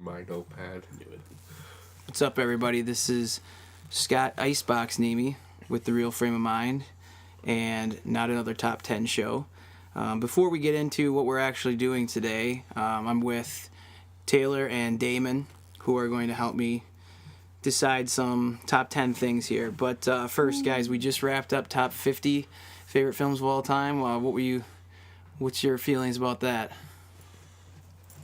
My notepad. What's up, everybody? This is Scott Icebox Nemi with The Real Frame of Mind and Not Another Top 10 Show. Before we get into what we're actually doing today, I'm with Taylor and Damon, who are going to help me decide some top 10 things here. But first, guys, we just wrapped up top 50 favorite films of all time. What's your feelings about that?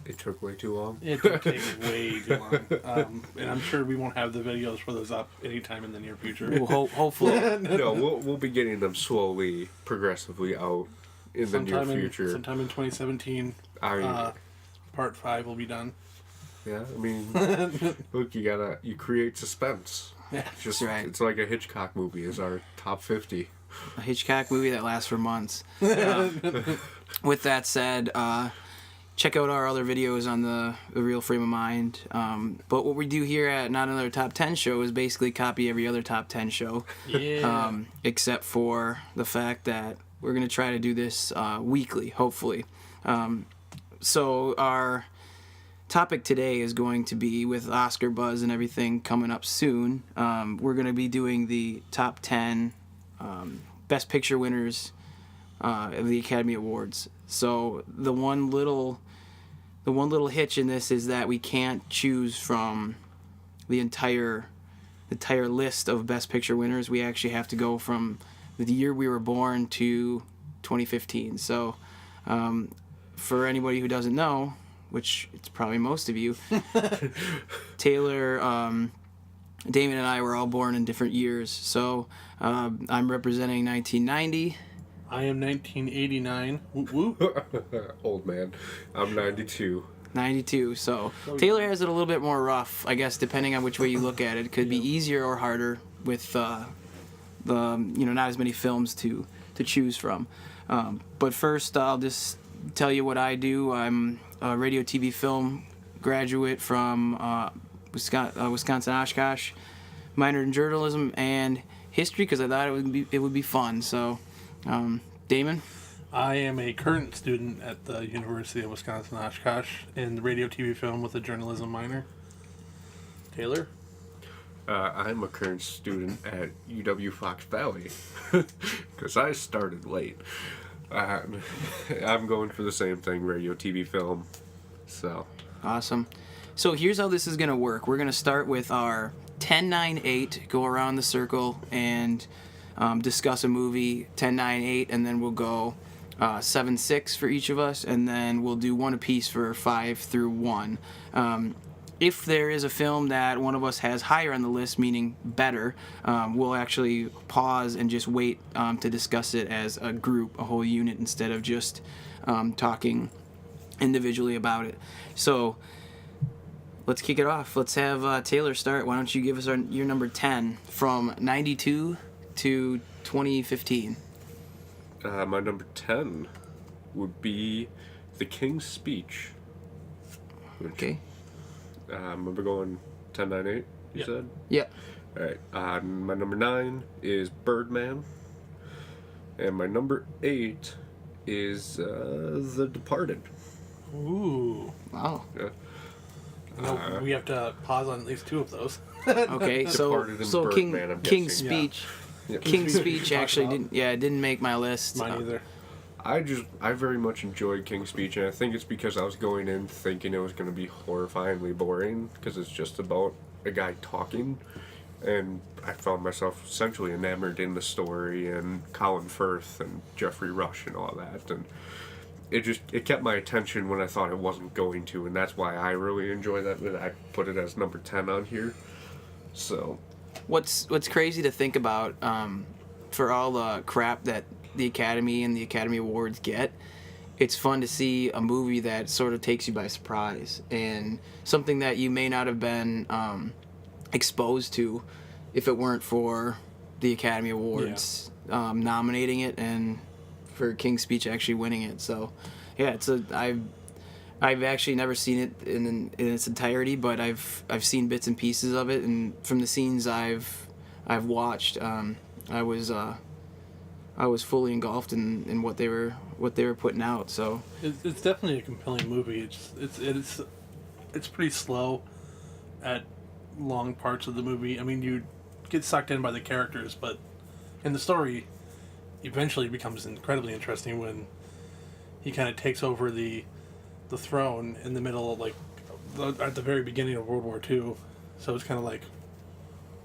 It took way too long. It did take way too long. And I'm sure we won't have the videos for those up anytime in the near future. Well, hopefully. No, we'll be getting them slowly, progressively out in the near future. Sometime in 2017, part 5 will be done. Yeah, I mean, look, you create suspense. Yeah, Just right. It's like a Hitchcock movie is our top 50. A Hitchcock movie that lasts for months. With that said, check out our other videos on the Real Frame of Mind. But what we do here at Not Another Top 10 Show is basically copy every other top 10 show. Yeah. Except for the fact that we're going to try to do this weekly, hopefully. So our topic today is going to be, with Oscar buzz and everything coming up soon, we're going to be doing the top 10 Best Picture winners of the Academy Awards. So the one little hitch in this is that we can't choose from the entire list of Best Picture winners. We actually have to go from the year we were born to 2015. So for anybody who doesn't know, which it's probably most of you, Taylor, Damon, and I were all born in different years. So I'm representing 1990. I am 1989. Whoop, whoop. Old man. I'm 92. 92. So Taylor has it a little bit more rough, I guess, depending on which way you look at it. It could be easier or harder with the not as many films to choose from. But first, I'll just tell you what I do. I'm a radio, TV, film graduate from Wisconsin Oshkosh. Minored in journalism and history because I thought it would be fun. So, Damon? I am a current student at the University of Wisconsin Oshkosh in radio, TV, film with a journalism minor. Taylor? I'm a current student at UW Fox Valley because I started late. I'm going for the same thing, radio, TV, film. So Awesome. So here's how this is going to work. We're going to start with our 10, 9, 8, go around the circle and discuss a movie, 10, 9, 8, and then we'll go 7, 6 for each of us, and then we'll do one apiece for 5 through 1. If there is a film that one of us has higher on the list, meaning better, we'll actually pause and just wait to discuss it as a group, a whole unit, instead of just talking individually about it. So let's kick it off. Let's have Taylor start. Why don't you give us your number 10 from 92 to 2015? my number 10 would be The King's Speech. Okay. We're going 10, 9, 8, you Yep. said? Yep. Alright, my number 9 is Birdman. And my number 8 is The Departed. Ooh. Wow. Yeah. No, we have to pause on at least 2 of those. Okay, Departed and so Birdman, I'm King's guessing. Speech. Yeah. King's Speech Talk actually about. didn't make my list. Mine either. I very much enjoyed King's Speech, and I think it's because I was going in thinking it was going to be horrifyingly boring, because it's just about a guy talking, and I found myself essentially enamored in the story, and Colin Firth and Jeffrey Rush and all that, and it kept my attention when I thought it wasn't going to, and that's why I really enjoy that. I put it as number 10 on here. So What's crazy to think about, for all the crap that the Academy and the Academy Awards get, it's fun to see a movie that sort of takes you by surprise and something that you may not have been exposed to if it weren't for the Academy Awards nominating it and for King's Speech actually winning it. So yeah, I've actually never seen it in its entirety, but I've seen bits and pieces of it, and from the scenes I've watched, I was fully engulfed in what they were putting out. So It's definitely a compelling movie. It's it's pretty slow at long parts of the movie. I mean, you get sucked in by the characters, but in the story, eventually it becomes incredibly interesting when he kind of takes over the throne in the middle of, like, at the very beginning of World War II. So it's kind of like,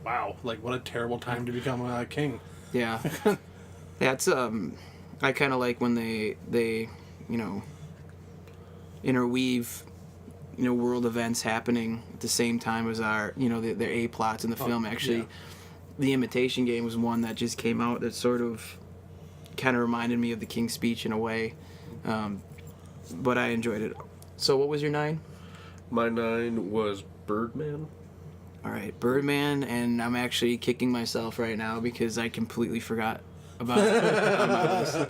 wow, like, what a terrible time to become a king. Yeah. That's I kind of like when they interweave world events happening at the same time as our their A plots in the film. Actually, yeah. The Imitation Game was one that just came out that sort of kind of reminded me of the King's Speech in a way, but I enjoyed it. So what was your 9? My 9 was Birdman. All right, Birdman, and I'm actually kicking myself right now because I completely forgot about it on my list.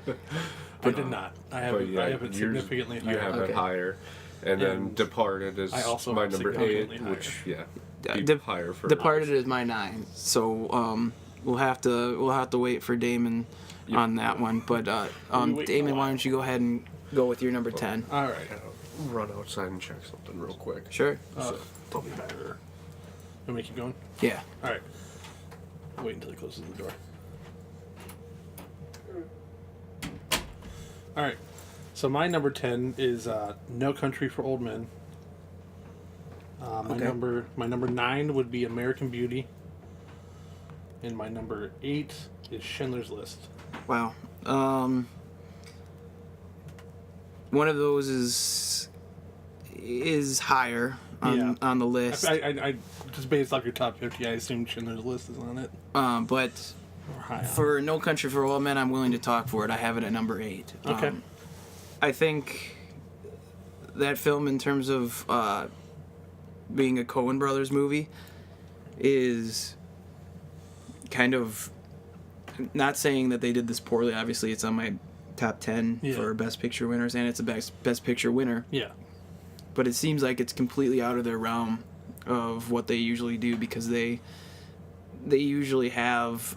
I did not. I have But yeah, I have it yours- significantly you higher. have Okay. it higher. And then And Departed is I also my have number 8, significantly which, higher. be De- higher for Departed is my 9, so we'll have to wait for Damon on that one. But wait Damon, a why while. don't you go ahead and go with your number 10? All right. Run outside and check something real quick. Sure. Don't be bad. You want me to keep going? Yeah. All right. Wait until he closes the door. All right. So my number 10 is No Country for Old Men. Okay. My number 9 would be American Beauty, and my number 8 is Schindler's List. Wow. One of those is higher Yeah. on the list, I just based off your top 50, I assumed Schindler's List is on it. but Or high on. for No Country for Old Men, I'm willing to talk for it. I have it at number 8. Okay. I think that film, in terms of being a Coen Brothers movie, is kind of, not saying that they did this poorly. Obviously, it's on my top 10 Yeah. for Best Picture winners, and it's a Best Picture winner. Yeah. But it seems like it's completely out of their realm of what they usually do, because they usually have,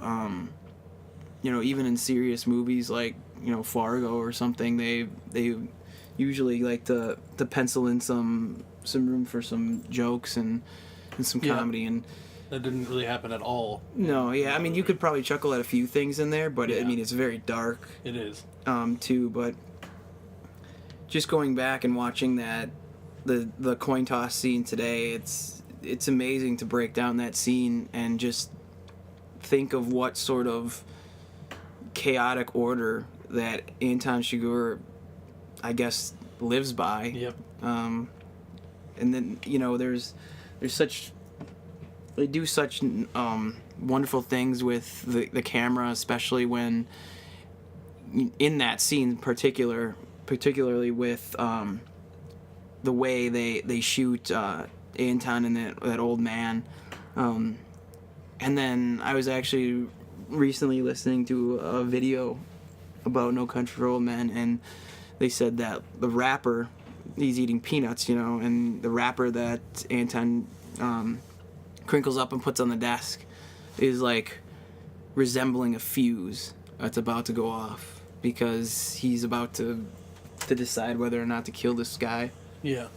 even in serious movies like Fargo or something, they usually like to pencil in some room for some jokes and some Yeah. comedy. And That didn't really happen at all. no, yeah, I mean, you could probably chuckle at a few things in there, but I Yeah. mean, it's very dark It is. too. But just going back and watching the coin toss scene today, it's amazing to break down that scene and just think of what sort of chaotic order that Anton Chigurh, I guess, lives by. Yep. And then there's they do such wonderful things with the camera, especially when in that scene particularly with the way they shoot Anton and that old man. And then I was actually recently listening to a video about No Country for Old Men, and they said that the wrapper, he's eating peanuts, and the wrapper that Anton crinkles up and puts on the desk is like resembling a fuse that's about to go off, because he's about to decide whether or not to kill this guy. Yeah.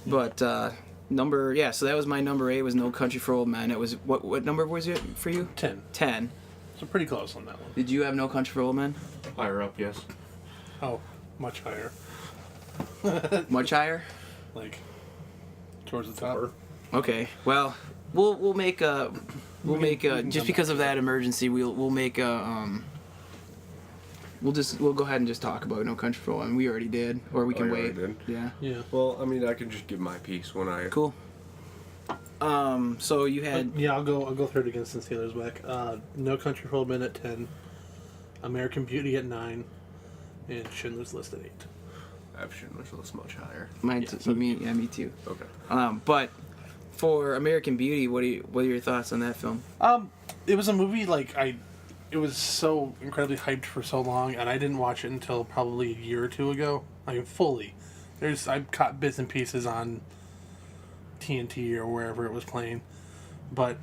But so that was my number 8, was No Country for Old Men. It was what number was it for you? 10. 10. So pretty close on that one. Did you have No Country for Old Men? Higher up, yes. Oh, much higher. Much higher? Like, towards the top. Okay. Well, we'll make a we can just come because back of to that emergency, we'll make a we'll go ahead and just talk about No Country for Old Men. We already did, or we can you wait. already did? Yeah. Yeah. Well, I mean, I can just give my piece when I... Cool. So you had Yeah, I'll go through it again since Taylor's back. No Country for Old Men at 10. American Beauty at 9. And Schindler's List at 8. I have Schindler's List much higher. mine. Yeah, so- Me too. Okay. But for American Beauty, what are your thoughts on that film? It was a movie, like, it was so incredibly hyped for so long, and I didn't watch it until probably a year or two ago. I mean, fully. I caught bits and pieces on TNT or wherever it was playing. But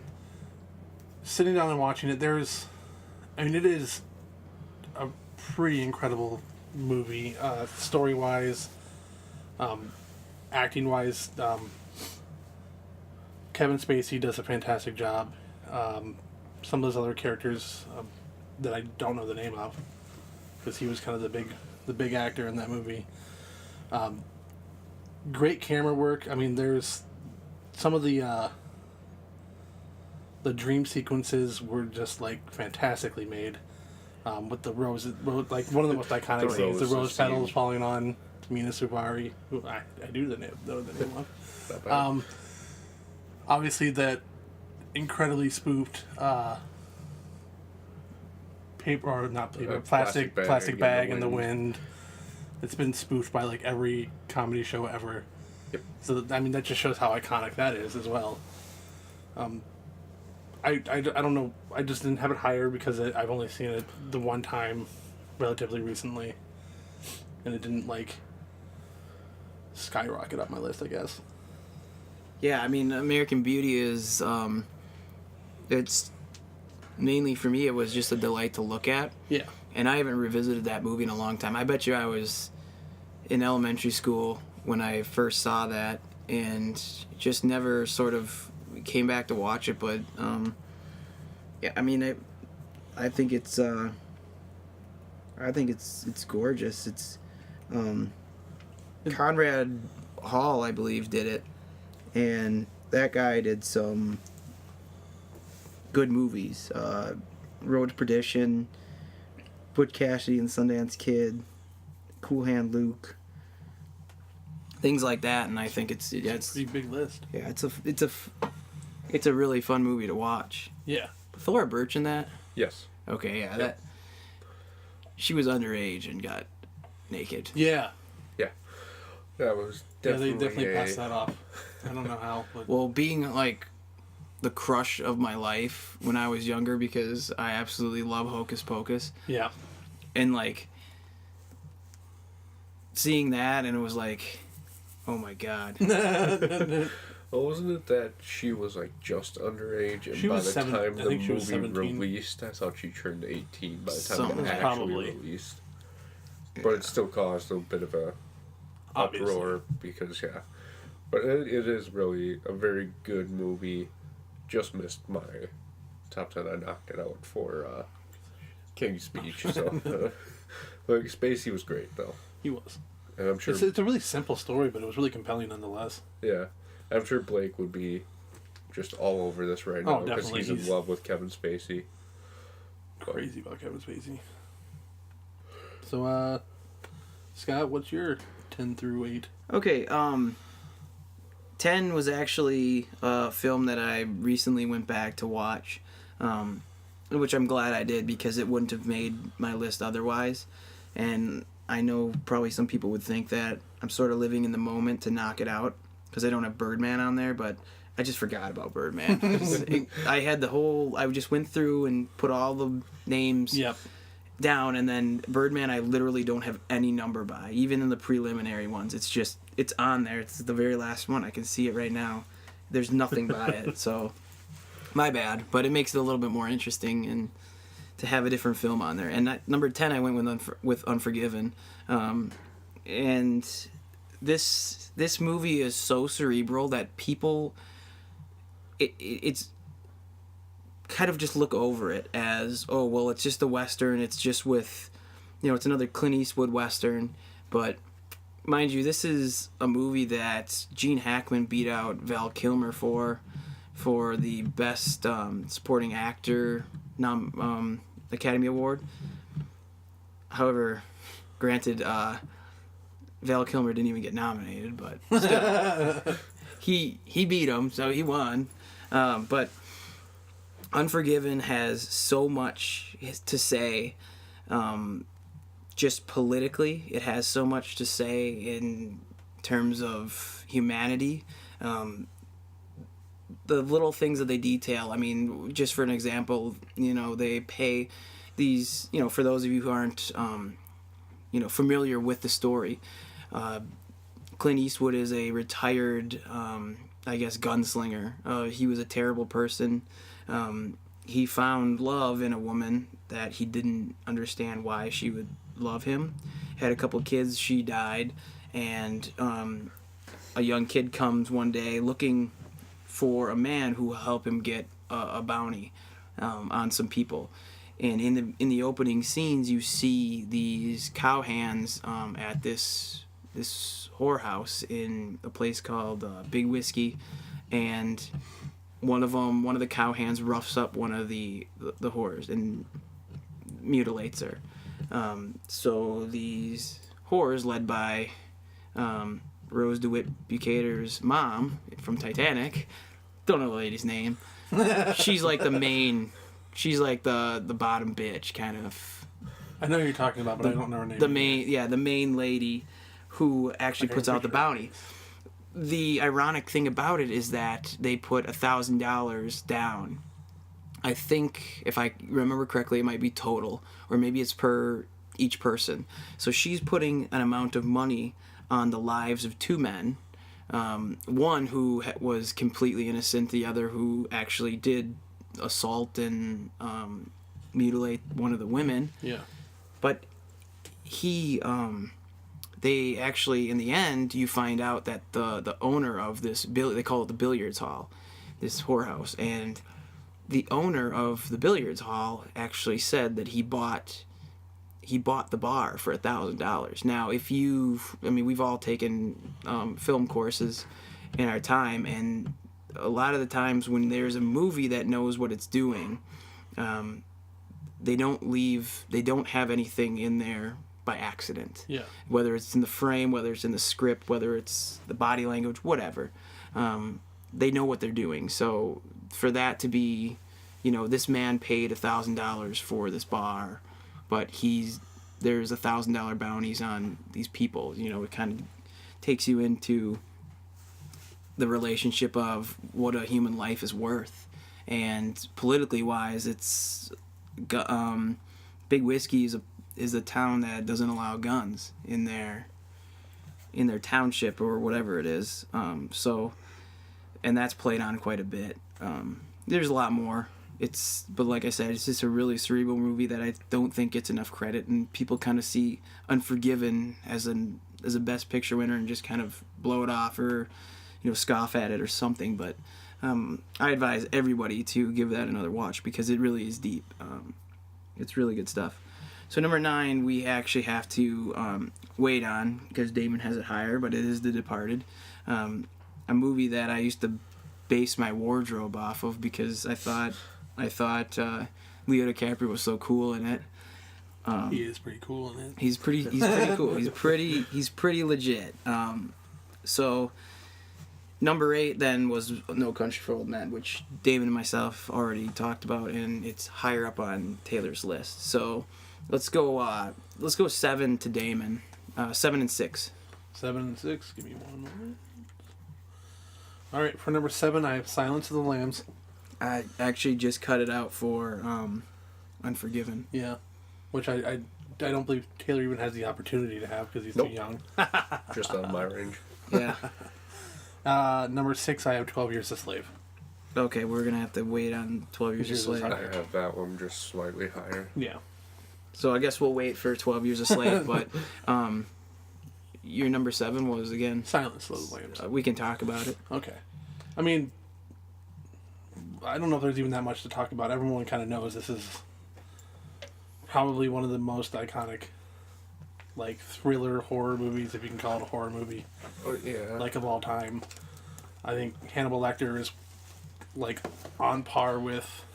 sitting down and watching it, it is a pretty incredible movie, story-wise. Acting wise, Kevin Spacey does a fantastic job. Some of those other characters that I don't know the name of, because he was kind of the big actor in that movie. Great camera work. I mean, there's some of the dream sequences were just like fantastically made. With the like one of the most iconic scenes, the rose petals falling on Mina Suvari, who I do know the name of. Not bad. Obviously, that incredibly spoofed paper, or not paper, plastic bag in the wind. It's been spoofed by like every comedy show ever. Yep. So I mean, that just shows how iconic that is as well. I don't know. I just didn't have it higher because I've only seen it the one time, relatively recently, and it didn't like skyrocket up my list, I guess. Yeah, I mean, American Beauty is, it's mainly for me, it was just a delight to look at. Yeah. And I haven't revisited that movie in a long time. I bet you I was in elementary school when I first saw that and just never sort of came back to watch it. But, yeah, I mean, I think it's gorgeous. It's, Conrad Hall, I believe, did it. And that guy did some good movies. Road to Perdition, Butch Cassidy and Sundance Kid, Cool Hand Luke, things like that. And I think it's Pretty big list. yeah, it's a really fun movie to watch. Yeah. Thora Birch in that? Yes. Okay, yeah, Yep. that she was underage and got naked. Yeah. Yeah. That was definitely. Yeah, they definitely passed that off. I don't know how, but Well, being like the crush of my life when I was younger, because I absolutely love Hocus Pocus, yeah. and like seeing that, and it was like, oh my god. Well, wasn't it that she was like just underage, and She by was the seven- time I the think she was movie 17. released, I thought she turned 18 by the time Something it actually probably. released. But it still caused a bit of a Obviously. uproar because but it is really a very good movie. Just missed my top 10. I knocked it out for King's Speech. So, like Spacey was great though, He was. and I'm sure. It's a really simple story, but it was really compelling nonetheless. Yeah, I'm sure Blake would be just all over this right now Oh, because definitely. he's in He's- love with Kevin Spacey. Crazy about Kevin Spacey. So, Scott, what's your 10 through 8? Okay, 10 was actually a film that I recently went back to watch, which I'm glad I did because it wouldn't have made my list otherwise. And I know probably some people would think that I'm sort of living in the moment to knock it out because I don't have Birdman on there, but I just forgot about Birdman. I just went through and put all the names Yep. down, and then Birdman I literally don't have any number by, even in the preliminary ones. It's on there. It's the very last one. I can see it right now. There's nothing by it, so my bad, but it makes it a little bit more interesting and to have a different film on there. And number 10 I went with Unforgiven. And this movie is so cerebral that people it's kind of just look over it as, oh, well, it's just a Western. It's just with, it's another Clint Eastwood Western. But mind you, this is a movie that Gene Hackman beat out Val Kilmer for the Best Supporting Actor Academy Award. However, granted, Val Kilmer didn't even get nominated, but still, he beat him, so he won. But Unforgiven has so much to say, just politically. It has so much to say in terms of humanity. The little things that they detail. I mean, just for an example, they pay these, for those of you who aren't, familiar with the story, Clint Eastwood is a retired, gunslinger. He was a terrible person. He found love in a woman that he didn't understand why she would love him. Had a couple kids, she died, and a young kid comes one day looking for a man who will help him get a bounty on some people. And in the opening scenes, you see these cowhands at this whorehouse in a place called Big Whiskey, and one of the cowhands roughs up one of the whores and mutilates her. So these whores, led by Rose DeWitt Bukater's mom from Titanic, don't know the lady's name. She's like the main. She's like the bottom bitch kind of. I know who you're talking about, but I don't know her name. The main lady who actually puts out the bounty. The ironic thing about it is that they put $1,000 down. I think, if I remember correctly, it might be total, or maybe it's per each person. So she's putting an amount of money on the lives of two men. One who was completely innocent, the other who actually did assault and mutilate one of the women. Yeah. But they actually, in the end, you find out that the owner of this, they call it the billiards hall, this whorehouse, and the owner of the billiards hall actually said that he bought the bar for $1,000. Now, we've all taken film courses in our time, and a lot of the times when there's a movie that knows what it's doing, they don't have anything in there by accident. Yeah. Whether it's in the frame, whether it's in the script, whether it's the body language, whatever. They know what they're doing. So for that to be, this man paid $1,000 for this bar, but there's $1,000 bounties on these people. It kind of takes you into the relationship of what a human life is worth, and politically wise, it's Big Whiskey is a town that doesn't allow guns in their township or whatever it is. And that's played on quite a bit. There's a lot more. But like I said, it's just a really cerebral movie that I don't think gets enough credit, and people kind of see Unforgiven as a Best Picture winner and just kind of blow it off or scoff at it or something. But I advise everybody to give that another watch because it really is deep. It's really good stuff. So number 9, we actually have to wait on because Damon has it higher, but it is The Departed, a movie that I used to base my wardrobe off of because I thought Leo DiCaprio was so cool in it. He is pretty cool in it. He's pretty cool. He's pretty legit. So number 8 then was No Country for Old Men, which Damon and myself already talked about, and it's higher up on Taylor's list. So let's go 7 to Damon. 7 and 6. 7 and 6. Give me one moment. All right, for number 7, I have Silence of the Lambs. I actually just cut it out for Unforgiven. Yeah, which I don't believe Taylor even has the opportunity to have because he's too young. Just out of my range. Yeah. Number 6, I have 12 Years a Slave. Okay, we're gonna have to wait on 12 Years a Slave. I have that one just slightly higher. Yeah. So I guess we'll wait for 12 Years a Slave. But your number 7 was again Silence of the Lambs. We can talk about it. Okay. I mean, I don't know if there's even that much to talk about. Everyone kind of knows this is probably one of the most iconic, thriller horror movies, if you can call it a horror movie. Oh, yeah. Of all time. I think Hannibal Lecter is, on par with...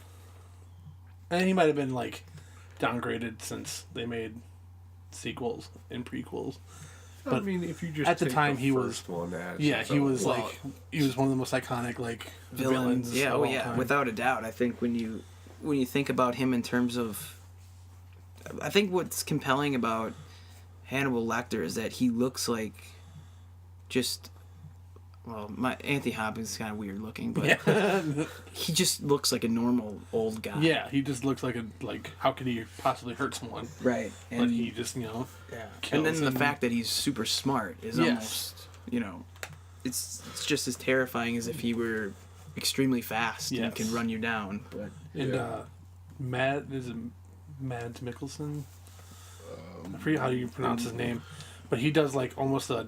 And he might have been, downgraded since they made sequels and prequels. But I mean, if you just at the take time the he first was one as yeah, its he own- was he was one of the most iconic villains. Yeah, of all yeah, time. without a doubt. I think when you think about him in terms of, I think what's compelling about Hannibal Lecter is that he looks like just. Well, Anthony Hopkins is kind of weird looking, but he just looks like a normal old guy. Yeah, he just looks like how could he possibly hurt someone? Right. But he just yeah. kills And then the him. fact that he's super smart is Yes. almost, it's just as terrifying as if he were extremely fast and Yes. can run you down. But And Yeah. Mads Mikkelsen? I forget how you pronounce his name, but he does almost a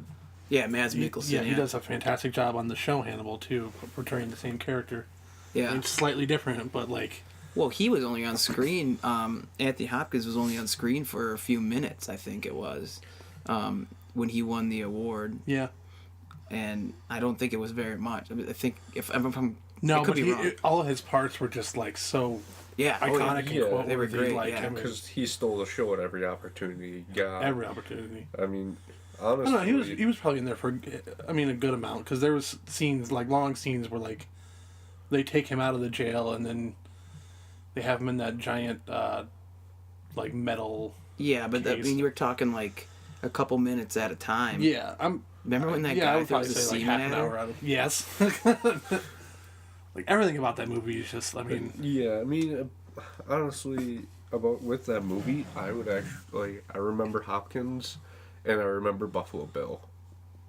Yeah, Mads Mikkelsen. Yeah, he does a fantastic job on the show Hannibal too, portraying the same character. Yeah. It's slightly different, but like, Well, he was only on screen. Anthony Hopkins was only on screen for a few minutes, I think it was, when he won the award. yeah. And I don't think it was very much. I, mean, I think if I'm No, I could but be wrong. all of his parts were just like so Yeah, oh, yeah. iconic Yeah, and quote they were great, Like, yeah. I mean, Because he stole the show at every opportunity he got. every opportunity. I mean, I honestly, don't know. He was probably in there for, I mean, a good amount because there was scenes like long scenes where like they take him out of the jail and then they have him in that giant like metal. Yeah, but I case. mean, you were talking like a couple minutes at a time. Yeah, I'm. Remember when that Yeah, I guy would threw probably the say like semen half at an her? hour out of. Yes. Like everything about that movie is just. I mean, yeah, I mean, honestly, with that movie, I would actually, I remember Hopkins, and I remember Buffalo Bill.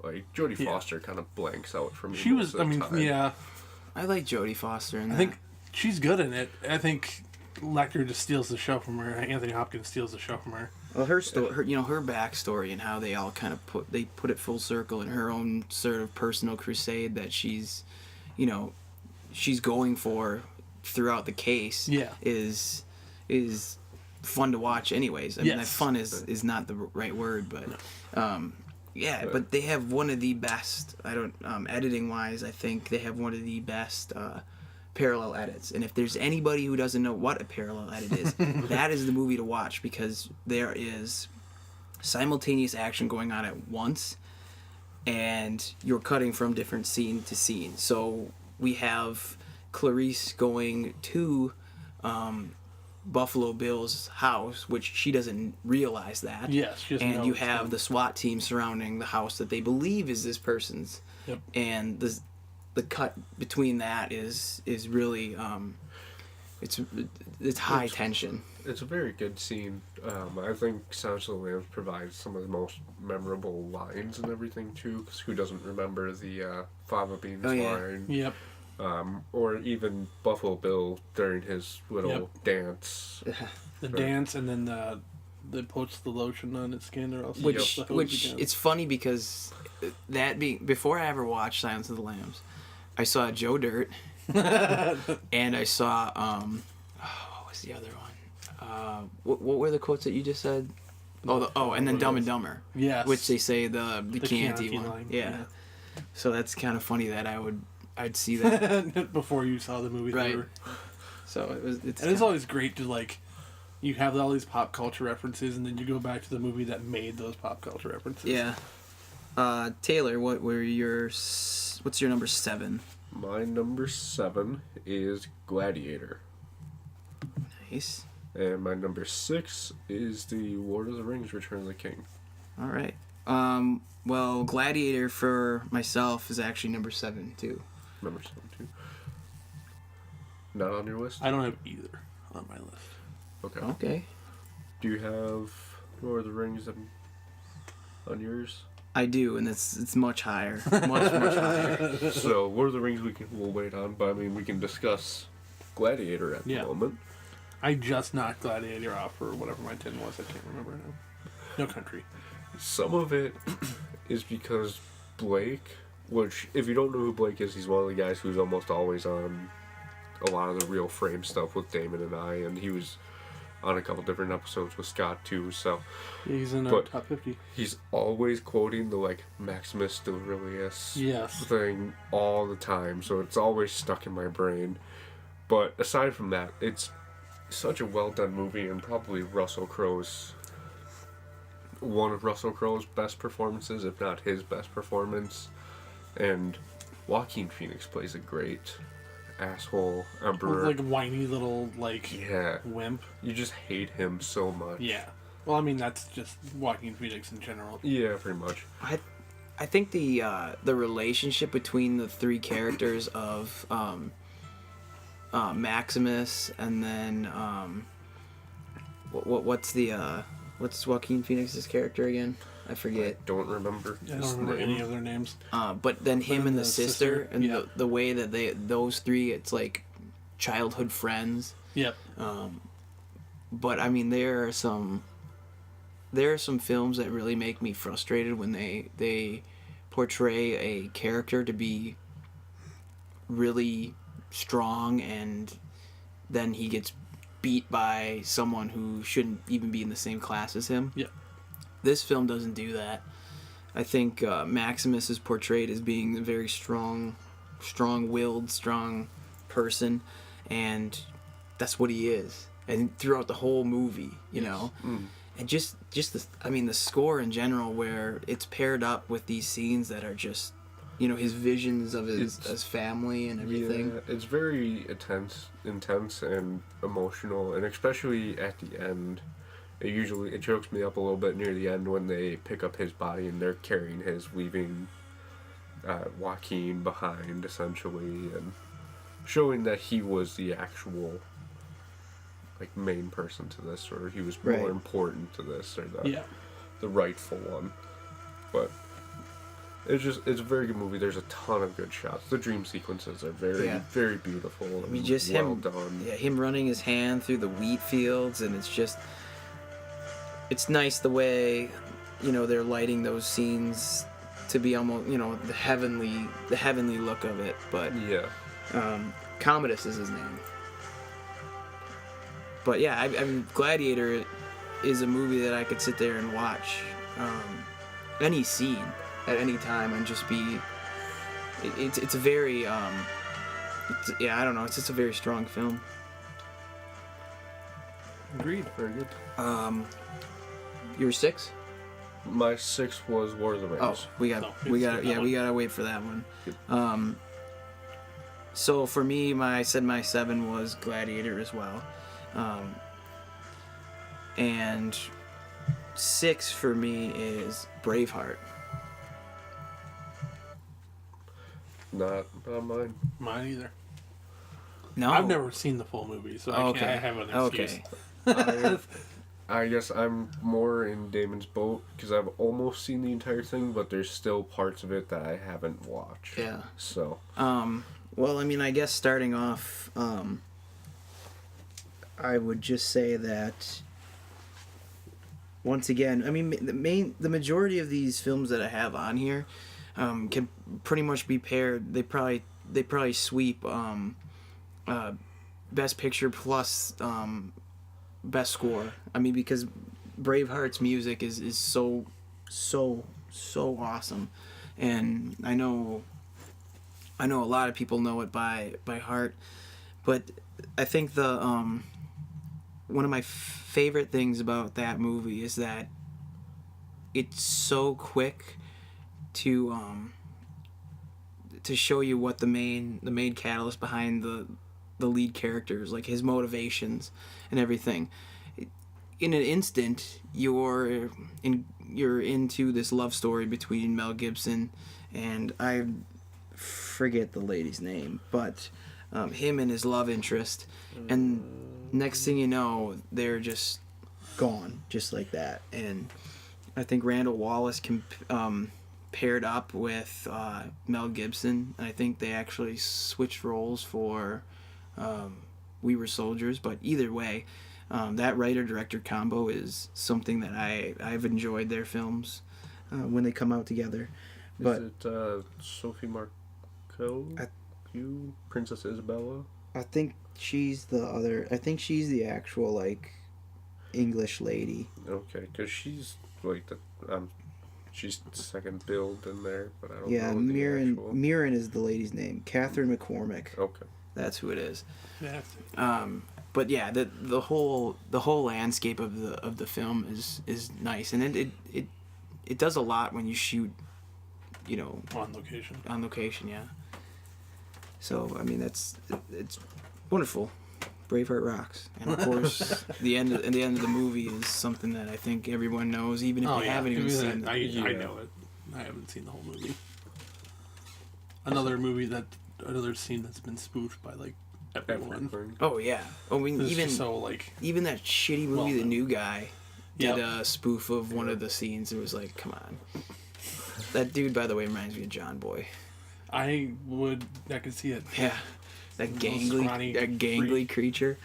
Like Jodie Yeah. Foster kind of blanks out for me. she most was. of the I mean, time. yeah. I like Jodie Foster in that. I think she's good in it. I think Lecter just steals the show from her. Anthony Hopkins steals the show from her. Well, her story, her backstory, and how they all kind of put it full circle in her own sort of personal crusade that she's going for throughout the case. Yeah. is fun to watch, anyways. I mean, that Yes. fun is not the right word, but yeah. But they have one of the best. Editing wise, I think they have one of the best. Parallel edits, and if there's anybody who doesn't know what a parallel edit is, that is the movie to watch, because there is simultaneous action going on at once, and you're cutting from different scene to scene. So we have Clarice going to Buffalo Bill's house, which she doesn't realize that. Yes, she doesn't and know you it's have him. the SWAT team surrounding the house that they believe is this person's. Yep. And the cut between that is really it's high tension. It's a very good scene. I think Silence of the Lambs provides some of the most memorable lines and everything too. Because who doesn't remember the fava beans line? Yep. Or even Buffalo Bill during his little Yep. dance. The dance and then they puts the lotion on its skin or else Which the hose again. it's funny because before I ever watched Silence of the Lambs, I saw Joe Dirt, and I saw what was the other one? What were the quotes that you just said? And then Dumb and Dumber. Yes. Which they say the Chianti Chianti one. line, Yeah. yeah. So that's kind of funny that I'd see that. before you saw the movie. Right. Theater. So it's And it's always great to like, you have all these pop culture references, and then you go back to the movie that made those pop culture references. yeah. Taylor, what's your number 7? My number 7 is Gladiator. Nice. And my number 6 is the Lord of the Rings: Return of the King. All right. Well, Gladiator for myself is actually number 7 too. Number 7 too. Not on your list? I don't have either on my list. Okay. Okay. Do you have Lord of the Rings on yours? I do, and it's much higher, much higher. So Lord of the Rings we'll wait on, but I mean we can discuss Gladiator at the Yeah. moment. I just knocked Gladiator off for whatever my 10 was. I can't remember now. No Country. Some of it is because Blake, which if you don't know who Blake is, he's one of the guys who's almost always on a lot of the Real Frame stuff with Damon and I, and he was on a couple different episodes with Scott too. So Yeah, he's in our But- top 50. he's always quoting the like Maximus Delirious Yes. thing all the time, so it's always stuck in my brain. But aside from that, it's such a well done movie, and probably one of Russell Crowe's best performances, if not his best performance. And Joaquin Phoenix plays a great asshole emperor. Like a whiny little like Yeah, wimp. you just hate him so much. Yeah. Well, I mean that's just Joaquin Phoenix in general. Yeah, pretty much. I think the relationship between the three characters of Maximus and then what's Joaquin Phoenix's character again? I forget. Don't remember I his don't remember name. any of their names. But then him then and the the sister, sister, and yeah. the way that those three, it's like childhood friends. Yep. But I mean, there are some films that really make me frustrated when they portray a character to be really strong, and then he gets beat by someone who shouldn't even be in the same class as him. Yeah. This film doesn't do that. I think Maximus is portrayed as being a very strong-willed, strong person, and that's what he is. And throughout the whole movie, you know, and just the score in general, where it's paired up with these scenes that are just, you know, his visions of his family and everything. Yeah, it's very intense and emotional, and especially at the end. It chokes me up a little bit near the end when they pick up his body and they're carrying his, leaving Joaquin behind, essentially, and showing that he was the actual, like, main person to this, or he was more Right. important to this, or Yeah. the rightful one. But it's a very good movie. There's a ton of good shots. The dream sequences are very, Yeah. very beautiful. I mean, and just well him, done. yeah, him running his hand through the wheat fields, and it's nice the way, you know, they're lighting those scenes to be almost, you know, the heavenly look of it. But Yeah. Commodus is his name. But yeah, I mean, Gladiator is a movie that I could sit there and watch any scene at any time and just be. It's a very yeah, I don't know. It's just a very strong film. Agreed. Very good. You were 6? My 6 was War of the Rings. Oh, we gotta wait for that one. Yep. So for me, I said my 7 was Gladiator as well, and 6 for me is Braveheart. Not mine. Mine either. No, I've never seen the full movie, so I have an excuse. Okay. I guess I'm more in Damon's boat because I've almost seen the entire thing, but there's still parts of it that I haven't watched. Yeah. So. Well, I mean, I guess starting off, I would just say that once again, I mean, the majority of these films that I have on here can pretty much be paired. They probably sweep Best Picture plus Best Score. I mean, because Braveheart's music is so awesome, and I know a lot of people know it by heart, but I think the one of my favorite things about that movie is that it's so quick to show you what the main catalyst behind the lead characters, like his motivations and everything. In an instant, you're into this love story between Mel Gibson and I forget the lady's name, but him and his love interest, and next thing you know, they're just gone, just like that. And I think Randall Wallace paired up with Mel Gibson, and I think they actually switched roles for We Were Soldiers. But either way, that writer-director combo is something that I've enjoyed their films when they come out together. But Is it Sophie Marceau? Princess Isabella? I think she's the actual, like, English lady. Okay, because she's like she's second build in there, but I don't Yeah, know the actual. Mirren is the lady's name. Catherine McCormick. Okay. That's who it is. Yeah. But yeah, the whole landscape of the film is nice, and it does a lot when you shoot, you know, On location. on location. Yeah. So I mean, it's wonderful. Braveheart rocks, and of course, the end of the movie is something that I think everyone knows, even if they haven't even seen it. I know it. I haven't seen the whole movie. Another scene that's been spoofed by like everyone. Oh yeah. I mean, It's even just so like even that shitty movie, Well The done. New Guy, did Yep. a spoof of one of the scenes. It was like, come on. That dude, by the way, reminds me of John Boy. I could see it. Yeah, that scrawny gangly creature.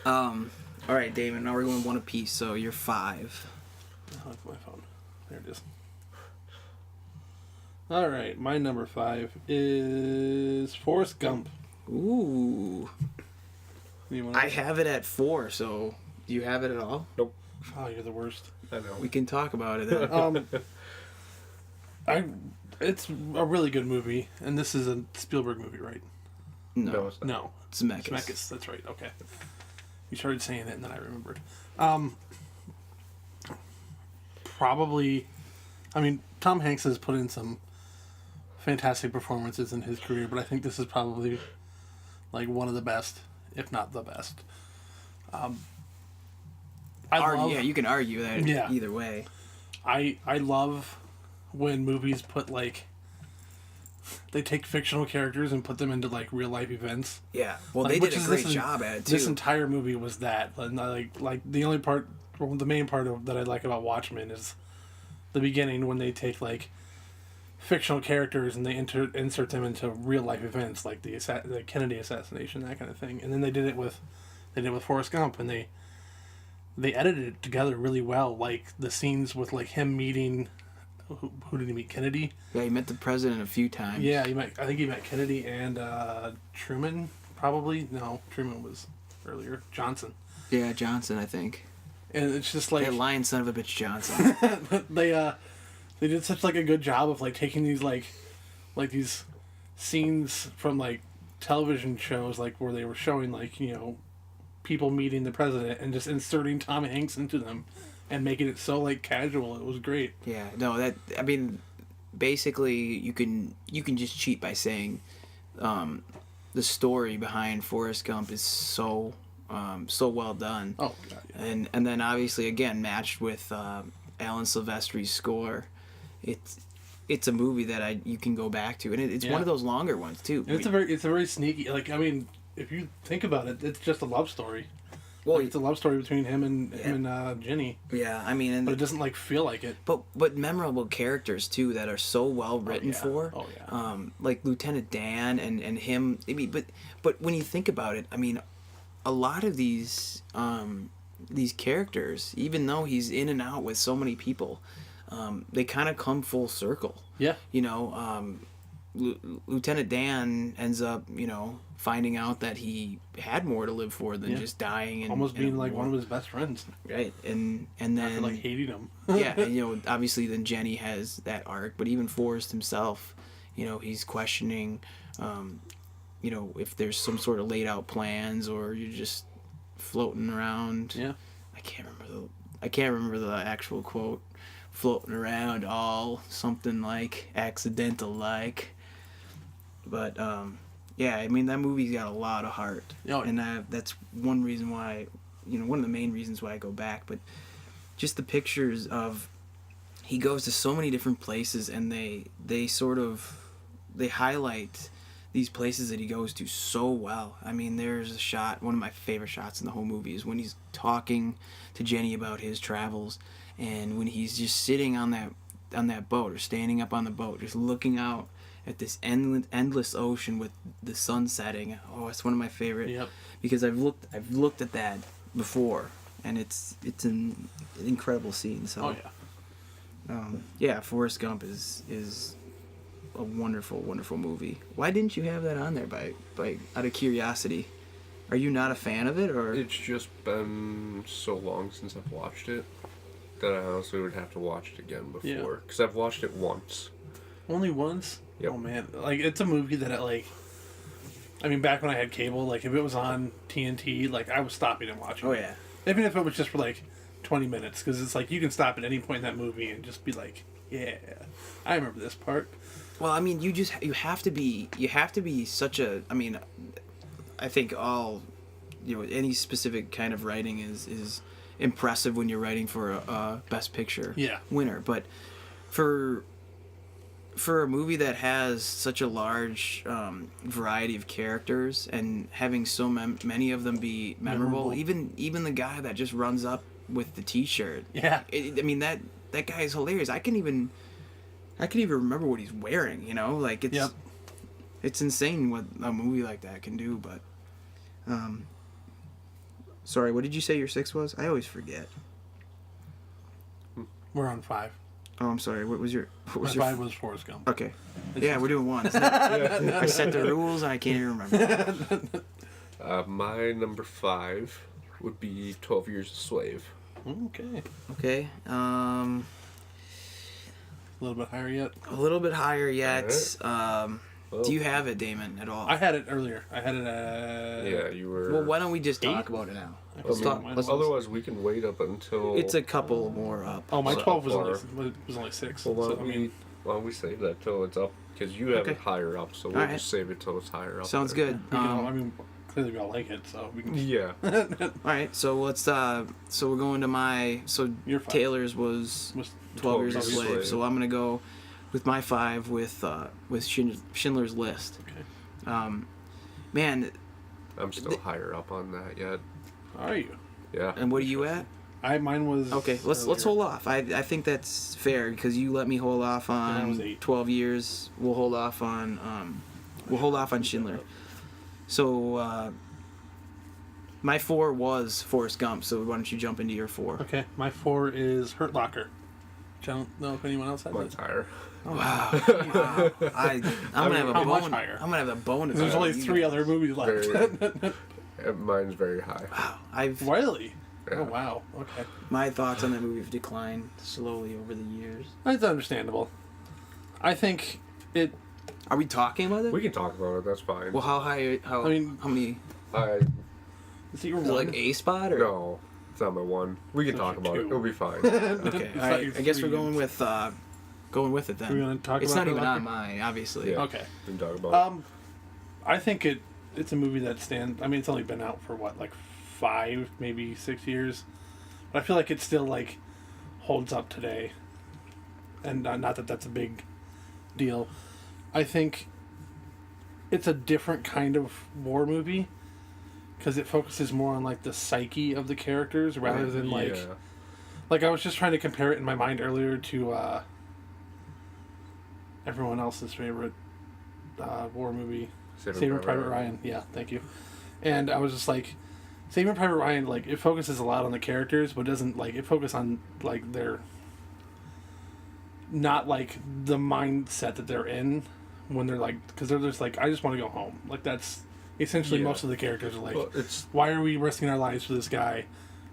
All right, Damon. Now we're going one apiece. So you're 5. I left my phone. There it is. All right, my number 5 is Forrest Gump. Ooh. You wanna- I have it at 4, so do you have it at all? Nope. Oh, you're the worst. I know. We can talk about it then. It's a really good movie, and this is a Spielberg movie, right? No, No, it's not. No, Zemeckis. Zemeckis. That's right. Okay, you started saying it, and then I remembered. Probably, I mean, Tom Hanks has put in some fantastic performances in his career, but I think this is probably like one of the best, if not the best. Yeah, you can argue that Yeah. either way. I love when movies put like they take fictional characters and put them into like real life events. Yeah. Well, Like, they which did a is great this- job at it too. This entire movie was that. And like the only part, well, the main part that I like about Watchmen is the beginning when they take like fictional characters and they insert them into real life events like the Kennedy assassination, that kind of thing. And then they did it with Forrest Gump, and they edited it together really well. Like the scenes with like him meeting. Who did he meet? Kennedy. Yeah, he met the president a few times. Yeah, I think he met Kennedy and Truman. Probably no, Truman was earlier. Johnson. Johnson, I think. And it's just like That lying son of a bitch Johnson. they did such like a good job of like taking these like these scenes from like television shows like where they were showing like, you know, people meeting the president and just inserting Tom Hanks into them and making it so like casual. It was great. Yeah, no, I mean, basically you can just cheat by saying the story behind Forrest Gump is so well done. Oh god, yeah. And then obviously again matched with Alan Silvestri's score, it's a movie that you can go back to, and it's Yeah. one of those longer ones too. And it's a very sneaky, like, I mean, if you think about it, it's just a love story. Well, Like, it's a love story between him and Jenny, yeah, I mean, but it doesn't like feel like it. but memorable characters too that are so well written yeah. for. Oh, yeah. Like Lieutenant Dan and him. I mean, but when you think about it, I mean, a lot of these characters, even though he's in and out with so many people, they kind of come full circle. Yeah. You know, Lieutenant Dan ends up, you know, finding out that he had more to live for than Yeah. just dying and Almost in being a like war. one of his best friends. Right, and then After like hating him. yeah, and, you know, obviously then Jenny has that arc, but even Forrest himself, you know, he's questioning, you know, if there's some sort of laid out plans or you're just floating around. Yeah. I can't remember the actual quote. Floating around all something like accidental like, but yeah, I mean that movie's got a lot of heart, Oh, and that's one reason why, you know, one of the main reasons why I go back. But just the pictures of he goes to so many different places, and they highlight these places that he goes to so well. I mean, there's a shot, one of my favorite shots in the whole movie is when he's talking to Jenny about his travels, and when he's just sitting on that boat or standing up on the boat, just looking out at this endless ocean with the sun setting. Oh, it's one of my favorite. Yep. Because I've looked at that before, and it's an incredible scene. So Oh yeah. yeah, Forrest Gump is a wonderful movie. Why didn't you have that on there by out of curiosity? Are you not a fan of it, or It's just been so long since I've watched it that I honestly would have to watch it again Yeah. before. Because I've watched it once. Only once? Yep. Oh man, like it's a movie that I mean, back when I had cable, like if it was on TNT, like I was stopping and watching. oh it. yeah, Even if it was just for like 20 minutes, because it's like you can stop at any point in that movie and just be like, yeah, I remember this part. well, I mean, you have to be such a. I mean, I think all, you know, any specific kind of writing is impressive when you're writing for a Best Picture Yeah. winner, but for a movie that has such a large variety of characters and having so many of them be memorable, even the guy that just runs up with the T-shirt. Yeah. I mean that guy is hilarious. I can even remember what he's wearing. You know, like it's Yep. it's insane what a movie like that can do. But sorry, what did you say your 6 was? I always forget. We're on 5. Oh, I'm sorry. What was your? What My was your? 5 was Forrest Gump. Okay. Yeah, we're doing one. I set the rules and I can't even remember. My number 5 would be 12 Years a Slave. Okay. Okay. A little bit higher yet. A little bit higher yet. Well, Do you have it, Damon, at all? I had it earlier. I had it at. Yeah, you were. Well, why don't we just talk 8? about it now? I Let's forget talk. mine Let's, was. Otherwise, we can wait up until. it's a couple more up. Oh, my So 12 was far. only 6. Well, why So, don't I mean, why don't we save that till it's up? Because you have Okay. it higher up, so we'll Alright. just save it till it's higher up. Sounds there. good. we can all, I mean, clearly we all like it, so we can. Yeah. All right, so let's. So we're going to my. So Your 5 Taylor's was was 12 Years a 12 Years a Slave. Slave. So I'm gonna go with my 5 with Schindler's List. okay. Man, I'm still higher up on that yet. Are you? Yeah. and what are you at? Mine was. Okay, let's earlier. hold off. I think that's fair because you let me hold off mine was on 8. 12 Years. We'll hold off on Schindler. So my 4 was Forrest Gump. So why don't you jump into your 4? Okay, my 4 is Hurt Locker. Which I don't know if anyone else had Mine's that. higher. Wow. I'm gonna have a how much bone. higher? I'm gonna have a bonus. There's only 3 other movies left. Mine's very high. I've Really? Yeah. Oh wow. Okay, my thoughts on that movie have declined slowly over the years. that's understandable. I think it. Are we talking about it? We can talk about it. That's fine. Well, how high? How? I mean- how many? I Is it your Is it one? like A spot or? no, it's not my 1. We can It's talk your about it. 2. It'll be fine. Okay. It's All not right. your I guess we're 3. going with it then. We're gonna talk it's about not Hurt even Locker? on mine, obviously. Yeah. Okay. We can talk about it. I think it's a movie that stands. I mean, it's only been out for what, like 5, maybe 6 years, but I feel like it still like holds up today. And not that that's a big deal. I think it's a different kind of war movie because it focuses more on like the psyche of the characters rather than like Yeah. like I was just trying to compare it in my mind earlier to everyone else's favorite war movie. Saving Private Ryan. Yeah, thank you. And I was just like, Saving Private Ryan, like, it focuses a lot on the characters, but doesn't, like, it focuses on, like, their, not, like, the mindset that they're in when they're, like, because they're just, like, I just want to go home. Like, that's, essentially, Yeah. most of the characters are like, Well, it's why are we risking our lives for this guy?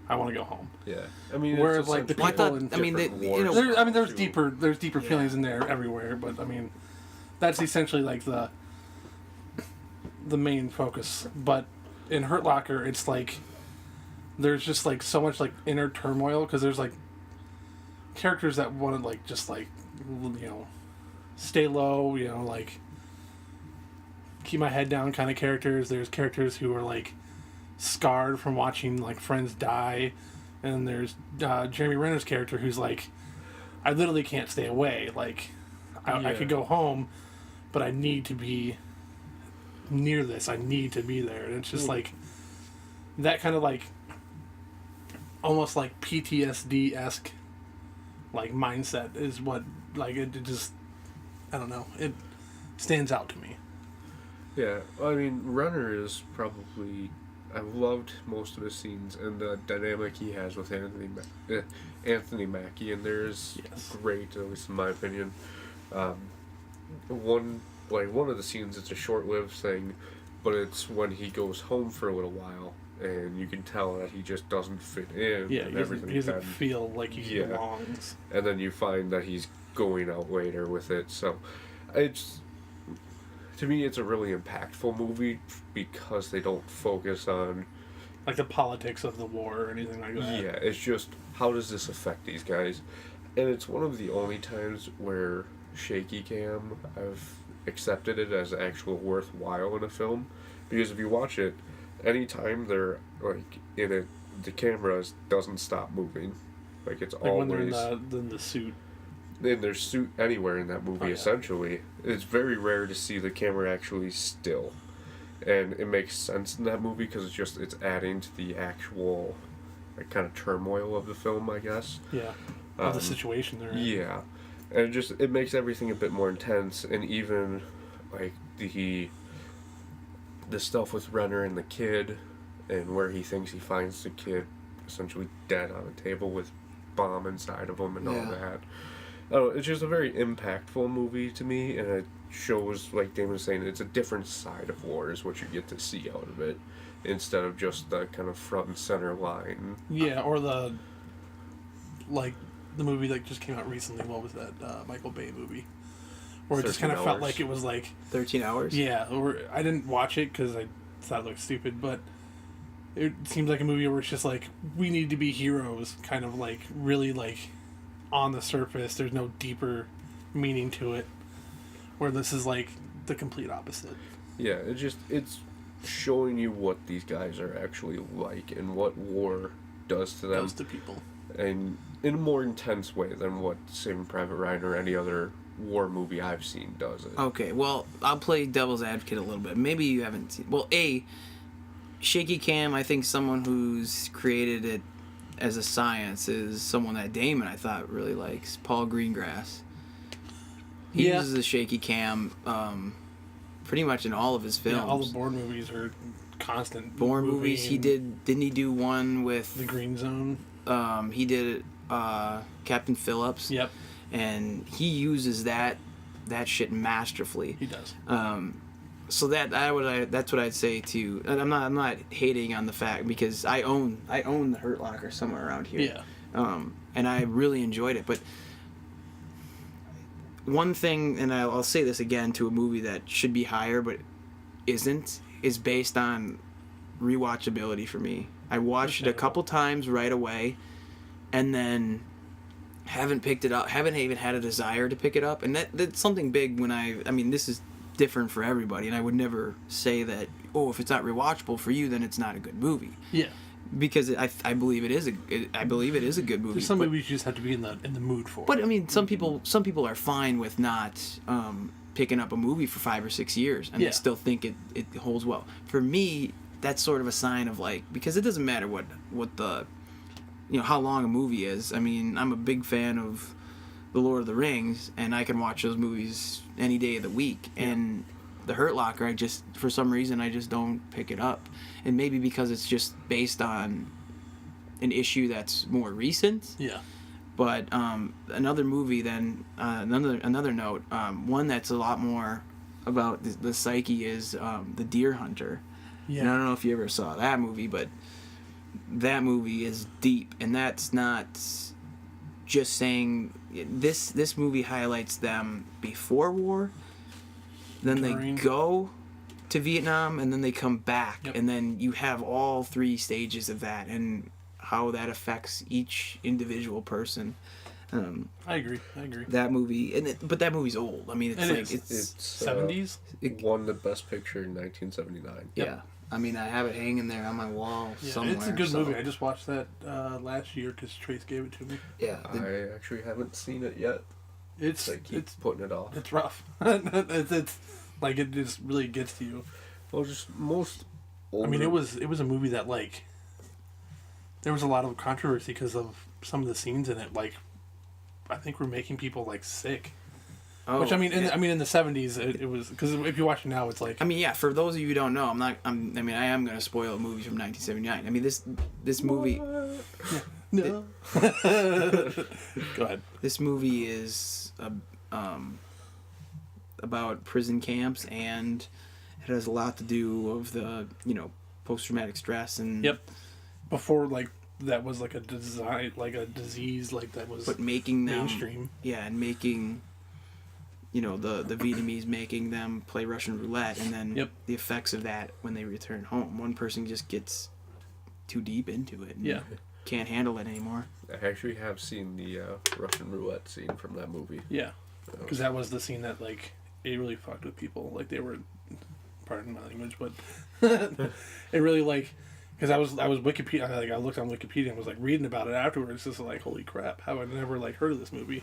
I want to go home. yeah. I mean, Whereas, it's like, the essentially people Well, I thought- I mean, different they- you wars know- There, I mean, there's too. deeper Yeah. feelings in there everywhere, but I mean, that's essentially like the main focus. But in Hurt Locker, it's like there's just like so much like inner turmoil because there's like characters that want to like just like stay low, like keep my head down kind of characters. There's characters who are like scarred from watching like friends die, and there's Jeremy Renner's character who's like, I literally can't stay away. Like, I Yeah. could go home, but I need to be near this. I need to be there. And it's just like that kind of like almost like PTSD esque like mindset is what like it just I don't know. It stands out to me. Yeah, I mean, Runner is probably. I've loved most of his scenes and the dynamic he has with Anthony Mackie, and there's Yes. great, at least in my opinion. One of the scenes, it's a short-lived thing, but it's when he goes home for a little while, and you can tell that he just doesn't fit in. Yeah, and he everything doesn't can- feel like he Yeah. belongs. and then you find that he's going out later with it. So, it's to me, it's a really impactful movie because they don't focus on Like the politics of the war or anything like that. yeah. It's just how does this affect these guys, and it's one of the only times where shaky cam I've accepted it as actual worthwhile in a film, because if you watch it, anytime they're like in it, the camera doesn't stop moving. Like it's Like when always they're in the suit. in their suit anywhere in that movie. Oh, yeah. Essentially, it's very rare to see the camera actually still, and it makes sense in that movie because it's adding to the actual like kind of turmoil of the film, I guess. Yeah. Of the situation they're in. Yeah, and it makes everything a bit more intense, and even like the stuff with Renner and the kid, and where he thinks he finds the kid essentially dead on a table with bomb inside of him and all Yeah. that. Oh, it's just a very impactful movie to me, and it shows, like Damon was saying, it's a different side of war is what you get to see out of it, instead of just the kind of front and center line. Yeah, or the like the movie that just came out recently. What was that Michael Bay movie? Where it just 13 kind of felt Hours. like it was like 13 hours. yeah. Or I didn't watch it because I thought it looked stupid, but it seems like a movie where it's just like we need to be heroes, kind of like really like on the surface. There's no deeper meaning to it. Where this is like the complete opposite. Yeah, it's showing you what these guys are actually like and what war does to them, Goes to people. and in a more intense way than what Saving Private Ryan or any other war movie I've seen does it. Okay, well, I'll play devil's advocate a little bit. Maybe you haven't seen. Well, shaky cam. I think someone who's created it as a science is someone that Damon I thought really likes, Paul Greengrass. He Yeah. uses the shaky cam pretty much in all of his films. Yeah, all the Bourne movies are constant. Bourne moving movies. He didn't he do one with The Green Zone. he did Captain Phillips. Yep, And he uses that shit masterfully. he does. So that's what I'd say too. And I'm not hating on the fact because I own the Hurt Locker somewhere around here. Yeah. And I really enjoyed it. But one thing, and I'll say this again to a movie that should be higher but isn't, is based on rewatchability for me. I watched it a couple times right away, and then haven't picked it up. Haven't even had a desire to pick it up, and that's something big. When I mean, this is different for everybody, and I would never say that. Oh, if it's not rewatchable for you, then it's not a good movie. Yeah. Because I believe it is a good movie. There's some but, movies you just have to be in the mood for. but I mean, some people are fine with not picking up a movie for 5 or 6 years, and Yeah. they still think it holds well. For me, that's sort of a sign of like, because it doesn't matter what the how long a movie is. I mean, I'm a big fan of The Lord of the Rings, and I can watch those movies any day of the week. And The Hurt Locker, for some reason I just don't pick it up, and maybe because it's just based on an issue that's more recent. Yeah. But another movie, then another note, one that's a lot more about the psyche is The Deer Hunter. Yeah. And I don't know if you ever saw that movie, but that movie is deep, and that's not just saying this movie highlights them before war, then During. they go to Vietnam, and then they come back. Yep. And then you have all 3 stages of that and how that affects each individual person. I agree. That movie, but that movie's old. I mean, it's It like is. It's 70s. It won the Best Picture in 1979. yeah. I mean, I have it hanging there on my wall Yeah, somewhere. it's a good so- movie. I just watched that last year because Trace gave it to me. Yeah, I actually haven't seen it yet. It's They keep it's putting it off. it's rough. it's like it just really gets to you. Well, just most. I mean, it was a movie that like there was a lot of controversy because of some of the scenes in it. Like, I think were making people like sick. Oh, Which I mean, yeah. in the 70s, it was because if you watch it now, it's like I mean, yeah. For those of you who don't know, I am going to spoil a movie from 1979. I mean, this movie, no. Go ahead. this movie is about prison camps, and it has a lot to do with the post traumatic stress and Yep. Before like that was like a design, like a disease, like that was but making them mainstream. Yeah, and making the Vietnamese making them play Russian roulette, and then Yep. the effects of that when they return home. One person just gets too deep into it and Yeah. can't handle it anymore. I actually have seen the Russian roulette scene from that movie. Yeah, because that was the scene that like it really fucked with people. Like they were, pardon my language, but it really like because I was Wikipedia. Like I looked on Wikipedia and was like reading about it afterwards. Just like holy crap, how I'd never like heard of this movie.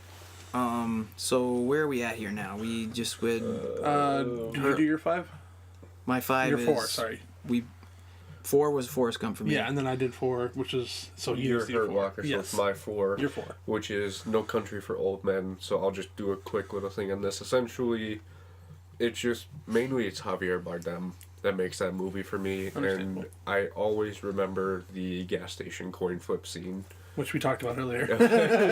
So where are we at here now? We just would Do you do your 5? my 5 Your is 4, sorry. 4 was Forrest Gump for me. Yeah, and then I did 4, which is so Your used Hurt 4. Locker, so Yes, it's my 4. your 4. Which is No Country for Old Men. So I'll just do a quick little thing on this. Essentially, it's just mainly it's Javier Bardem that makes that movie for me, and Understandable. I always remember the gas station coin flip scene which we talked about earlier.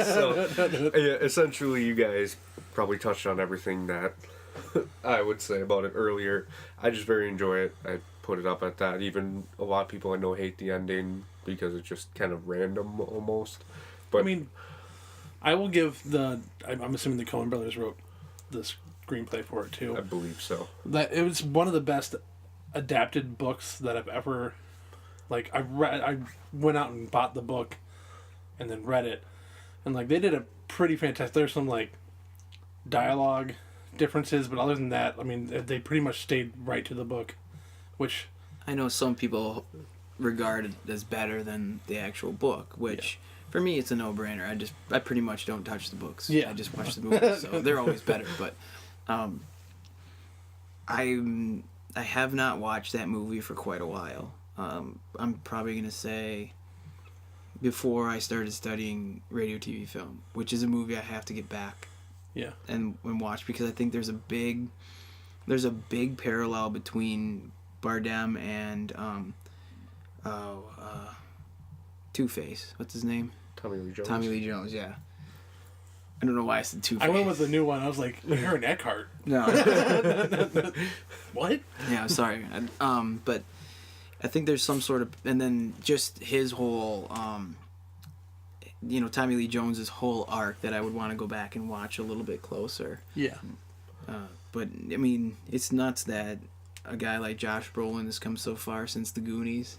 So, yeah, essentially, you guys probably touched on everything that I would say about it earlier. I just very enjoy it. I put it up at that. Even a lot of people I know hate the ending because it's just kind of random almost. But I mean, I will give I'm assuming the Coen brothers wrote the screenplay for it too. I believe so. That it was one of the best adapted books that I've ever, like, I went out and bought the book and then read it, and like they did a pretty fantastic. There's some like dialogue differences, but other than that, I mean, they pretty much stayed right to the book, which I know some people regard it as better than the actual book, which for me it's a no-brainer. I pretty much don't touch the books. Yeah. I just watch the movies, so they're always better. But I have not watched that movie for quite a while. I'm probably gonna say before I started studying radio, TV, film, which is a movie I have to get back yeah, and watch, because I think there's a big parallel between Bardem and Two-Face. What's his name? Tommy Lee Jones. Tommy Lee Jones. Yeah. I don't know why I said Two-Face. I went with the new one. I was like, Aaron Eckhart. No. What? Yeah, sorry. But I think there's some sort of, and then just his whole, Tommy Lee Jones's whole arc that I would want to go back and watch a little bit closer. Yeah. But I mean, it's nuts that a guy like Josh Brolin has come so far since The Goonies.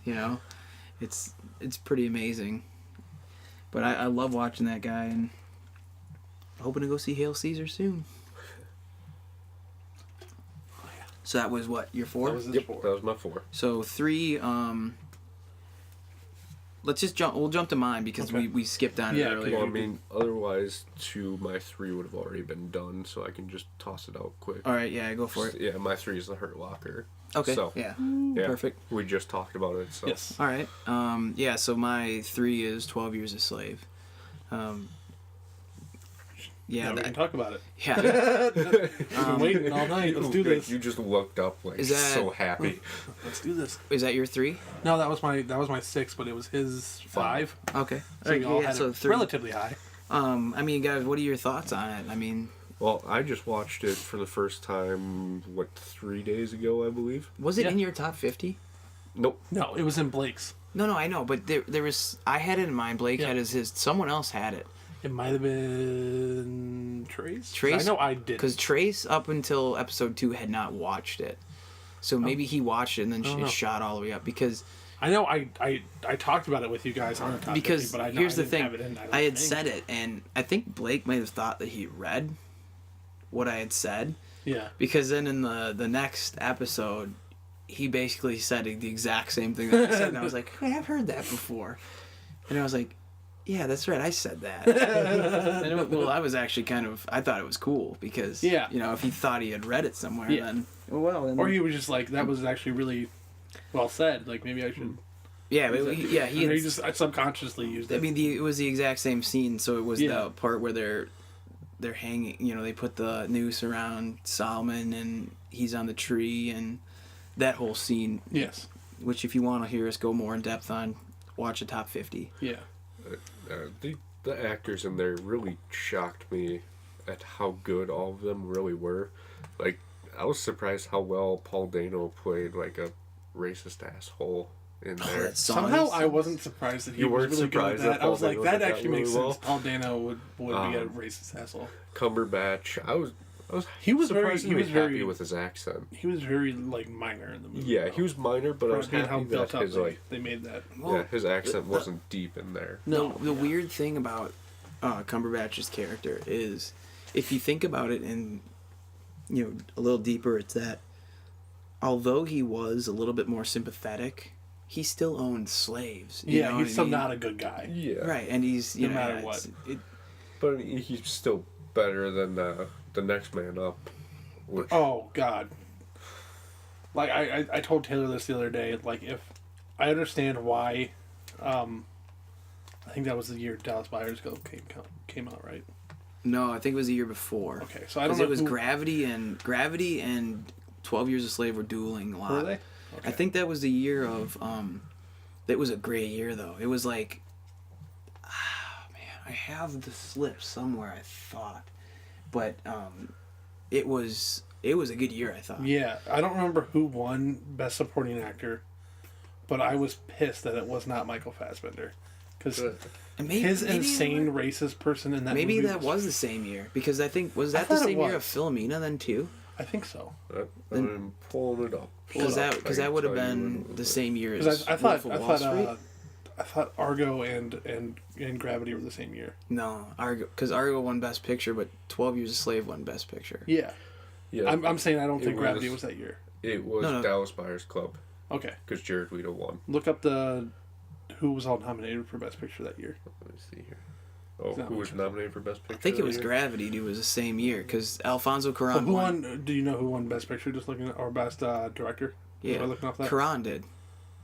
It's pretty amazing. But I love watching that guy, and hoping to go see Hail Caesar soon. So that was what, your 4? That was his Yep, 4. that was my 4. So 3, let's just we'll jump to mine because Okay. we skipped on it Yeah, earlier. Well, I mean, otherwise, my 3 would have already been done, so I can just toss it out quick. All right, yeah, go for it. Yeah, my 3 is the Hurt Locker. Okay, So, yeah, yeah, perfect. We just talked about it, so. Yes. All right, yeah, so my 3 is 12 Years a Slave. Yeah, Now we can talk about it. yeah. I've been waiting all night. Let's do this. You just looked up like Is that- so happy. Let's do this. Is that your 3? No, that was my 6, but it was his 5. Okay. So you all had it 3. relatively high. I mean, guys, what are your thoughts on it? I mean, Well, I just watched it for the first time, 3 days ago, I believe? was it Yeah. in your top 50? Nope. No, it was in Blake's. No, I know, but there was, I had it in mind. Blake Yeah. had his. Someone else had it. It might have been Trace. 'Cause Trace? I know I did. Because Trace, up until episode 2, had not watched it. So maybe he watched it and then don't it know. shot all the way up. Because I know I talked about it with you guys on the top 50, but I know here's I the didn't thing. have it in, I had think. said it, and I think Blake might have thought that he read what I had said. Yeah. Because then in the next episode, he basically said the exact same thing that I said. And I was like, hey, I've heard that before. And I was like, yeah, that's right, I said that. Well, I was actually I thought it was cool because, Yeah. if he thought he had read it somewhere, Yeah. then, then Or he was just like, that was actually really well said. Like, maybe I should. yeah, but he I had, just I subconsciously used it. I mean, it was the exact same scene. So it was Yeah. the part where they're hanging. They put the noose around Solomon, and he's on the tree, and that whole scene. Yes. Which, if you want to hear us go more in depth on, watch the top 50. Yeah. The actors in there really shocked me at how good all of them really were. Like, I was surprised how well Paul Dano played, like, a racist asshole in there. That song Somehow is- I wasn't surprised that he You was weren't really good at surprised that. that I was Paul like, Dano that did that actually makes really well? sense. Paul Dano would be a racist asshole. Cumberbatch, I was He was surprised very- he was happy very- with his accent. He was very like minor in the movie. Yeah, though. he was minor, but I For was being how happy built that up his they made that. yeah, his accent wasn't deep in there. No, The weird thing about Cumberbatch's character is, if you think about it and a little deeper, it's that although he was a little bit more sympathetic, he still owned slaves. You know Yeah, what he's I still mean? not a good guy. Yeah, Right, and he's No matter what. but he's still better than the next man up. Which, Oh God. Like I told Taylor this the other day. Like, if I understand why, I think that was the year Dallas Buyers Club came out, right? No, I think it was the year before. Okay, so I don't Because know. it was who, Gravity and 12 Years a Slave were dueling a lot. Were they? I think that was the year of that was a great year though. It was like I have the slip somewhere, I thought, but it was a good year, I thought. Yeah, I don't remember who won Best Supporting Actor, but I was pissed that it was not Michael Fassbender. Because And his insane racist person in that maybe movie that was the same year, because I think was I that the thought it same year of was. Philomena then too? I think so. I'm pulling it up. Because I that can would have tell you been when it the was. same year as Because I Wolf thought of Wall Street. I thought Argo and Gravity were the same year. No, because Argo won Best Picture, but 12 Years a Slave won Best Picture. Yeah, Yeah, I'm saying I don't think It Gravity was- was that year. it was No. Dallas Buyers Club Okay, because Jared Leto won. look up who was all nominated for Best Picture that year. Let me see here. Oh, Is that who was what- nominated for Best Picture? I think it that was year? Gravity. It was the same year because Alfonso So Cuarón who won. won? Do you know who won Best Picture? Just looking at, or Best Director? Yeah, Am I looking off that? Cuarón did.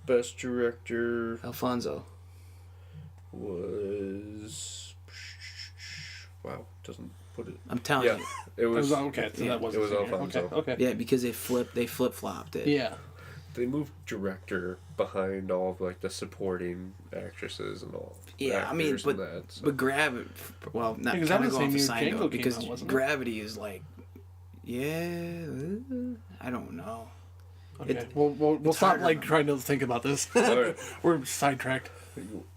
Best director Alfonso. was. Wow, doesn't put it. I'm telling Yeah, you. it It was. was okay. So Yeah, that was it was the same year. Alfonso. Okay. Yeah, because they flip flopped it. Yeah. They moved director behind all of like the supporting actresses and all. Yeah, I mean, actors but and that, so. but Gravity. Well, not Because kind that of was go the off same a year side Django note came because out, wasn't it? Gravity is like, yeah, I don't know. Okay. It- We'll it's stop hard to like remember. trying to think about this. Alright. We're sidetracked.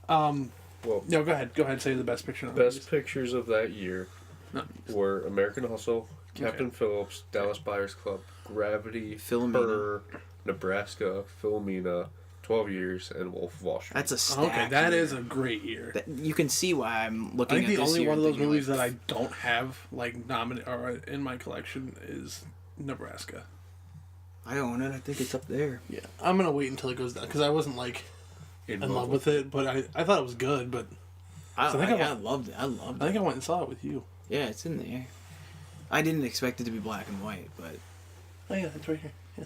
Well, No, go ahead. Say the Best Picture. best pictures of that year No. were American Hustle, Captain Phillips, Dallas Buyers Club, Gravity, Philomena. Her, Nebraska, Philomena, 12 Years, and Wolf of Wall Street. That's a stack. Okay, that year. is a great year. That, you can see why I'm I looking think at the this only year one of and those thinking, movies like, that I don't have like nominated or in my collection is Nebraska. I own it. I think it's up there. Yeah, I'm gonna wait until it goes down because I wasn't like in love with it, but I thought it was good. But I So I think I loved it. I loved I it. think I went and saw it with you. Yeah, it's in there. I didn't expect it to be black and white, but Oh yeah, it's right here. Yeah.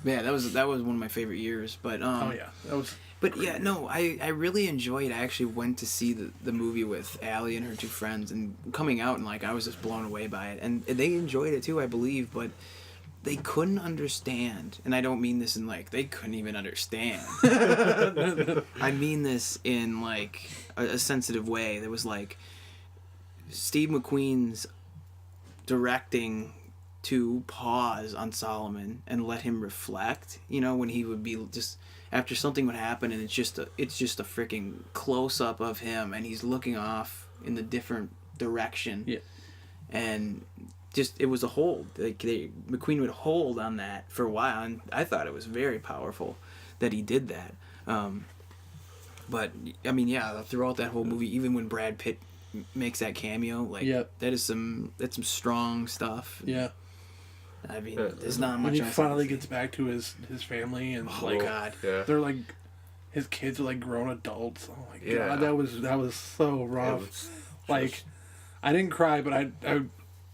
yeah, that was one of my favorite years. But Oh yeah, that was. But yeah, no, I really enjoyed. I actually went to see the movie with Allie and her two friends, and coming out and like I was just blown away by it, and they enjoyed it too, I believe. But they couldn't understand, and I don't mean this in like they couldn't even understand. I mean this in like a sensitive way. There was like Steve McQueen's directing to pause on Solomon and let him reflect. You know, when he would be just after something would happen, and it's just a freaking close up of him, and he's looking off in the different direction. Yeah. And just it was a hold. Like McQueen would hold on that for a while, and I thought it was very powerful that he did that. But I mean, yeah, throughout that whole movie, even when Brad Pitt makes that cameo, like Yep. that's some strong stuff. Yeah. I mean, Yeah. there's not much. When he else I finally can gets back to his family and Oh, like God. Yeah. they're like his kids are like grown adults. Oh my Yeah. god, that was so It rough. was Like just- I didn't cry, but I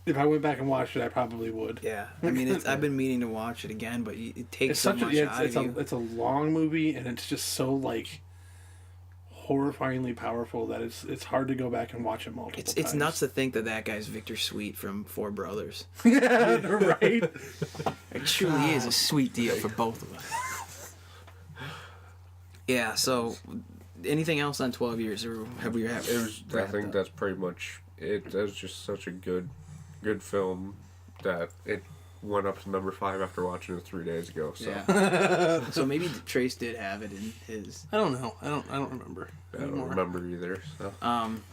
if I went back and watched it, I probably would. Yeah, I mean, I've been meaning to watch it again, but it takes It's so such a much yeah, out of you. it's a long movie and it's just so like horrifyingly powerful that it's hard to go back and watch it multiple times. It's nuts to think that guy's Victor Sweet from Four Brothers. Yeah, right. It truly is a sweet deal for both of us. Yeah. So, anything else on 12 Years, or have we? It was. I wrapped think up? that's pretty much it. That was just such a good film that it went up to number 5 after watching it 3 days ago. So Yeah. So maybe Trace did have it in his. I don't know. I don't remember. I don't anymore. remember either. So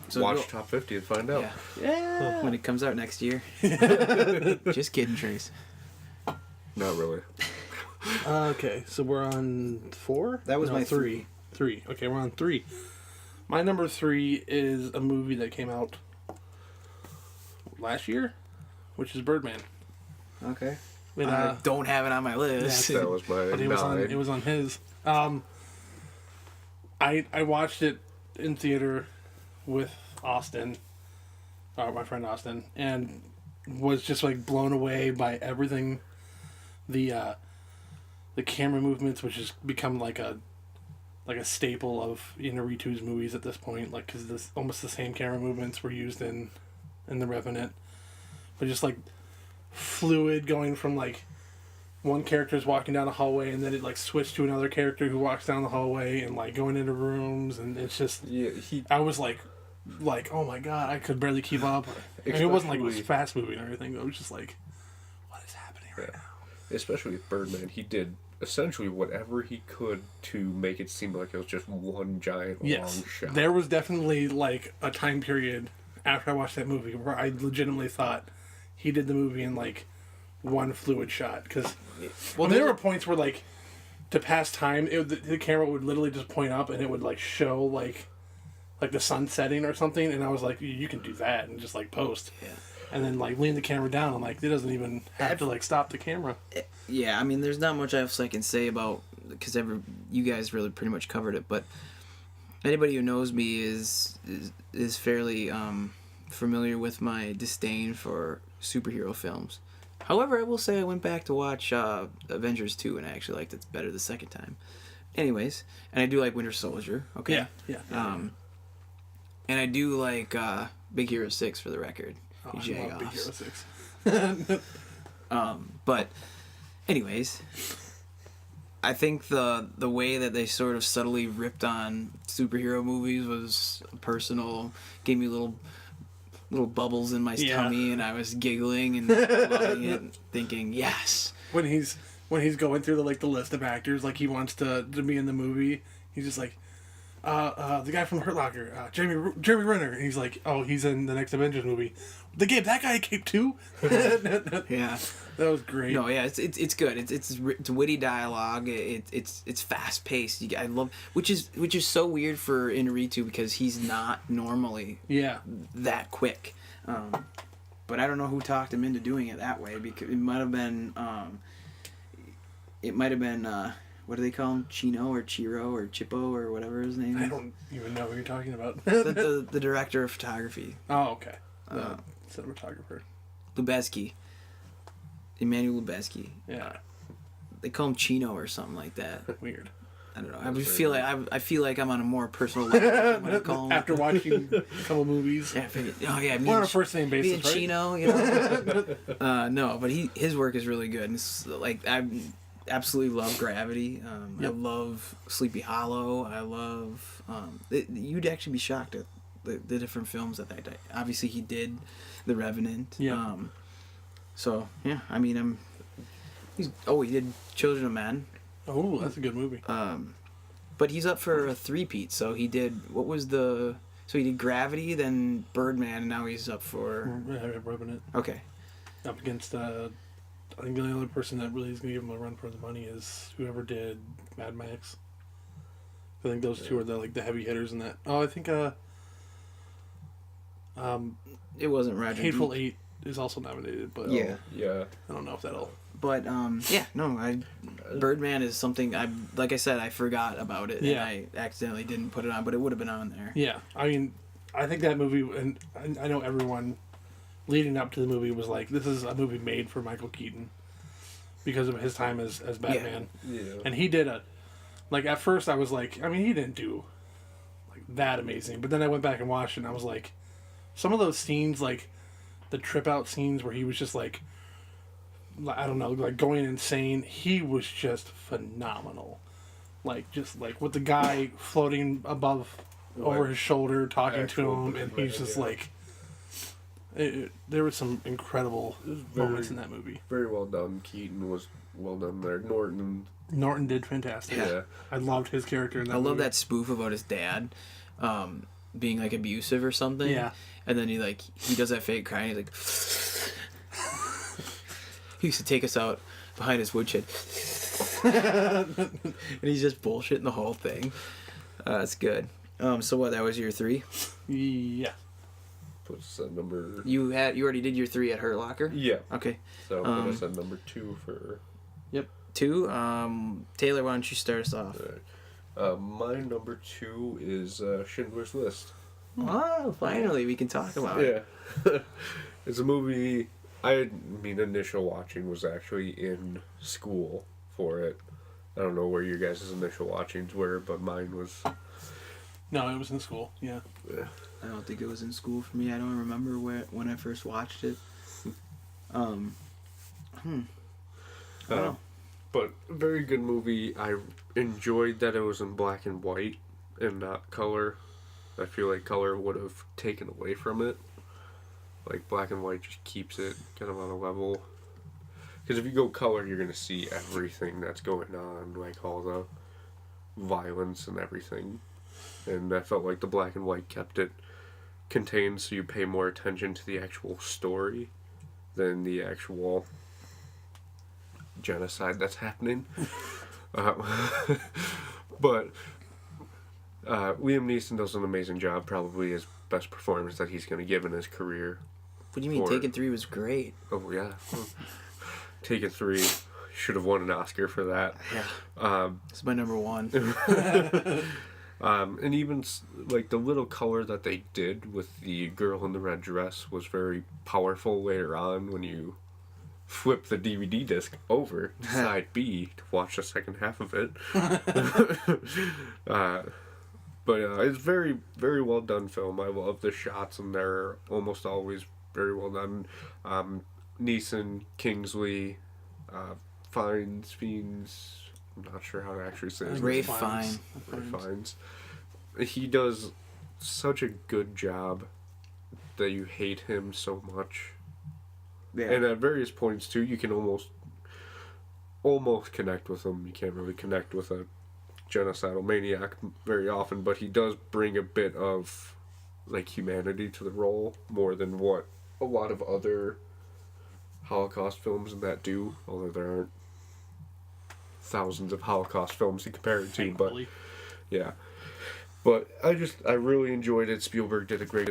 So watch go- top 50 and find out. Yeah. Yeah. When it comes out next year. Just kidding, Trace. Not really. Okay, so we're on 4? That was No, my 3. 3. Okay, we're on 3. My number 3 is a movie that came out last year, which is Birdman. Okay. With, I don't have it on my list. That was my but it was on his. I watched it in theater with Austin, my friend Austin, and was just like blown away by everything. The camera movements, which has become like a staple of Inarritu's movies at this point, like because this almost the same camera movements were used in The Revenant, but just like fluid going from like one character's walking down a hallway and then it like switched to another character who walks down the hallway and like going into rooms, and it's just Yeah, I was like like, oh my god, I could barely keep up. I mean, it wasn't like it was Especially- fast moving or anything. It was just like, what is happening right now? Especially with Birdman, he did essentially whatever he could to make it seem like it was just one giant Yes, long shot. there was definitely like a time period after I watched that movie where I legitimately thought he did the movie in like one fluid shot because there were points where like to pass time, the camera would literally just point up and it would like show like the sun setting or something, and I was like, you can do that and just like post. Yeah. And then like lean the camera down. I'm like, it doesn't even have to like stop the camera. Yeah, I mean, there's not much else I can say about because you guys really pretty much covered it. But anybody who knows me is fairly familiar with my disdain for superhero films. However, I will say I went back to watch Avengers 2 and I actually liked it better the second time. Anyways, and I do like Winter Soldier. Okay. Yeah. And I do like Big Hero 6 for the record. Oh, You I love Big jagoffs. Hero 6. But, anyways, I think the way that they sort of subtly ripped on superhero movies was personal. Gave me little bubbles in my Yeah. tummy, and I was giggling and loving it, thinking, yes. When he's going through the list of actors, like he wants to be in the movie, he's just like, the guy from Hurt Locker, Jeremy Renner, and he's like, oh, he's in the next Avengers movie. They gave that guy a cape too. Yeah. That was great. No, yeah, it's good. It's witty dialogue. It's fast paced. I love which is so weird for Inarritu because he's not normally Yeah. that quick. But I don't know who talked him into doing it that way because it might have been what do they call him? Chino or Chiro or Chippo or whatever his name is. I don't even know what you're talking about. the director of photography, Oh, okay. The cinematographer. Lubezki. Emmanuel Lubezki. Yeah. They call him Chino or something like that. Weird. I don't know. I feel like I'm on a more personal level when I call him. After watching a couple movies. Yeah, I figured, oh yeah, We're on a first name me basis, and right? Chino, you know. No, but his work is really good. And it's, like I absolutely love Gravity. I Yep. love Sleepy Hollow. I love. You'd actually be shocked at the different films that obviously he did, The Revenant. Yeah. So yeah, I mean he did Children of Men. Oh, that's a good movie. But he's up for a three-peat, so he did he did Gravity, then Birdman, and now he's up for Rubbing it okay. up against. I think the only other person that really is going to give him a run for the money is whoever did Mad Max. I think those two are the heavy hitters in that. Oh, I think It wasn't Roger. Hateful Deak. Eight is also nominated, but Yeah. Yeah. I don't know if that'll. But Birdman is something like I said, I forgot about it, Yeah. and I accidentally didn't put it on, but it would have been on there. Yeah, I mean, I think that movie, and I know everyone leading up to the movie was like, this is a movie made for Michael Keaton because of his time as Batman. Yeah. And he did at first I was like, I mean, he didn't do like that amazing, but then I went back and watched it and I was like, some of those scenes, like the trip out scenes where he was just like, I don't know, like going insane, he was just phenomenal. Like, just like with the guy floating above, over his shoulder, talking to Actual him, and Birdman, he's just yeah. like, there was some incredible moments in that movie. Very well done. Keaton was well done there. Norton did fantastic. Yeah. I loved his character in that I love movie. that spoof about his dad being like abusive or something. Yeah. And then he does that fake crying. He's like, he used to take us out behind his woodshed, and he's just bullshitting the whole thing. It's good. So what? That was your 3. Yeah. Puts at number. You already did your 3 at Hurt Locker. Yeah. Okay. So put us at number 2 for. 2. Taylor, why don't you start us off? My number 2 is Schindler's List. Oh, finally we can talk about it. Yeah. It's a movie. Initial watching was actually in school for it. I don't know where your guys' initial watchings were, but mine was. No, it was in school. Yeah. I don't think it was in school for me. I don't remember when I first watched it. But very good movie. I enjoyed that it was in black and white and not color. I feel like color would have taken away from it. Like black and white just keeps it kind of on a level. Because if you go color, you're gonna see everything that's going on, like all the violence and everything. And I felt like the black and white kept it contained, so you pay more attention to the actual story than the actual genocide that's happening. uh, but Liam Neeson does an amazing job. Probably his best performance that he's going to give in his career. What do you mean? Taken 3 was great. Oh yeah, Taken 3 should have won an Oscar for that. Yeah, it's my number 1. And even like the little color that they did with the girl in the red dress was very powerful later on when you flip the DVD disc over to side B to watch the second half of it. But it's very, very well done film. I love the shots, and they're almost always very well done. Neeson, Kingsley, Fiennes, I'm not sure how to actually say his name. Ralph Fiennes. Ralph Fiennes. He does such a good job that you hate him so much. Yeah. And at various points too, you can almost connect with him. You can't really connect with a genocidal maniac very often, but he does bring a bit of like humanity to the role more than what a lot of other Holocaust films and that do, although there aren't thousands of Holocaust films to compare it to, but yeah. But I really enjoyed it. Spielberg did a great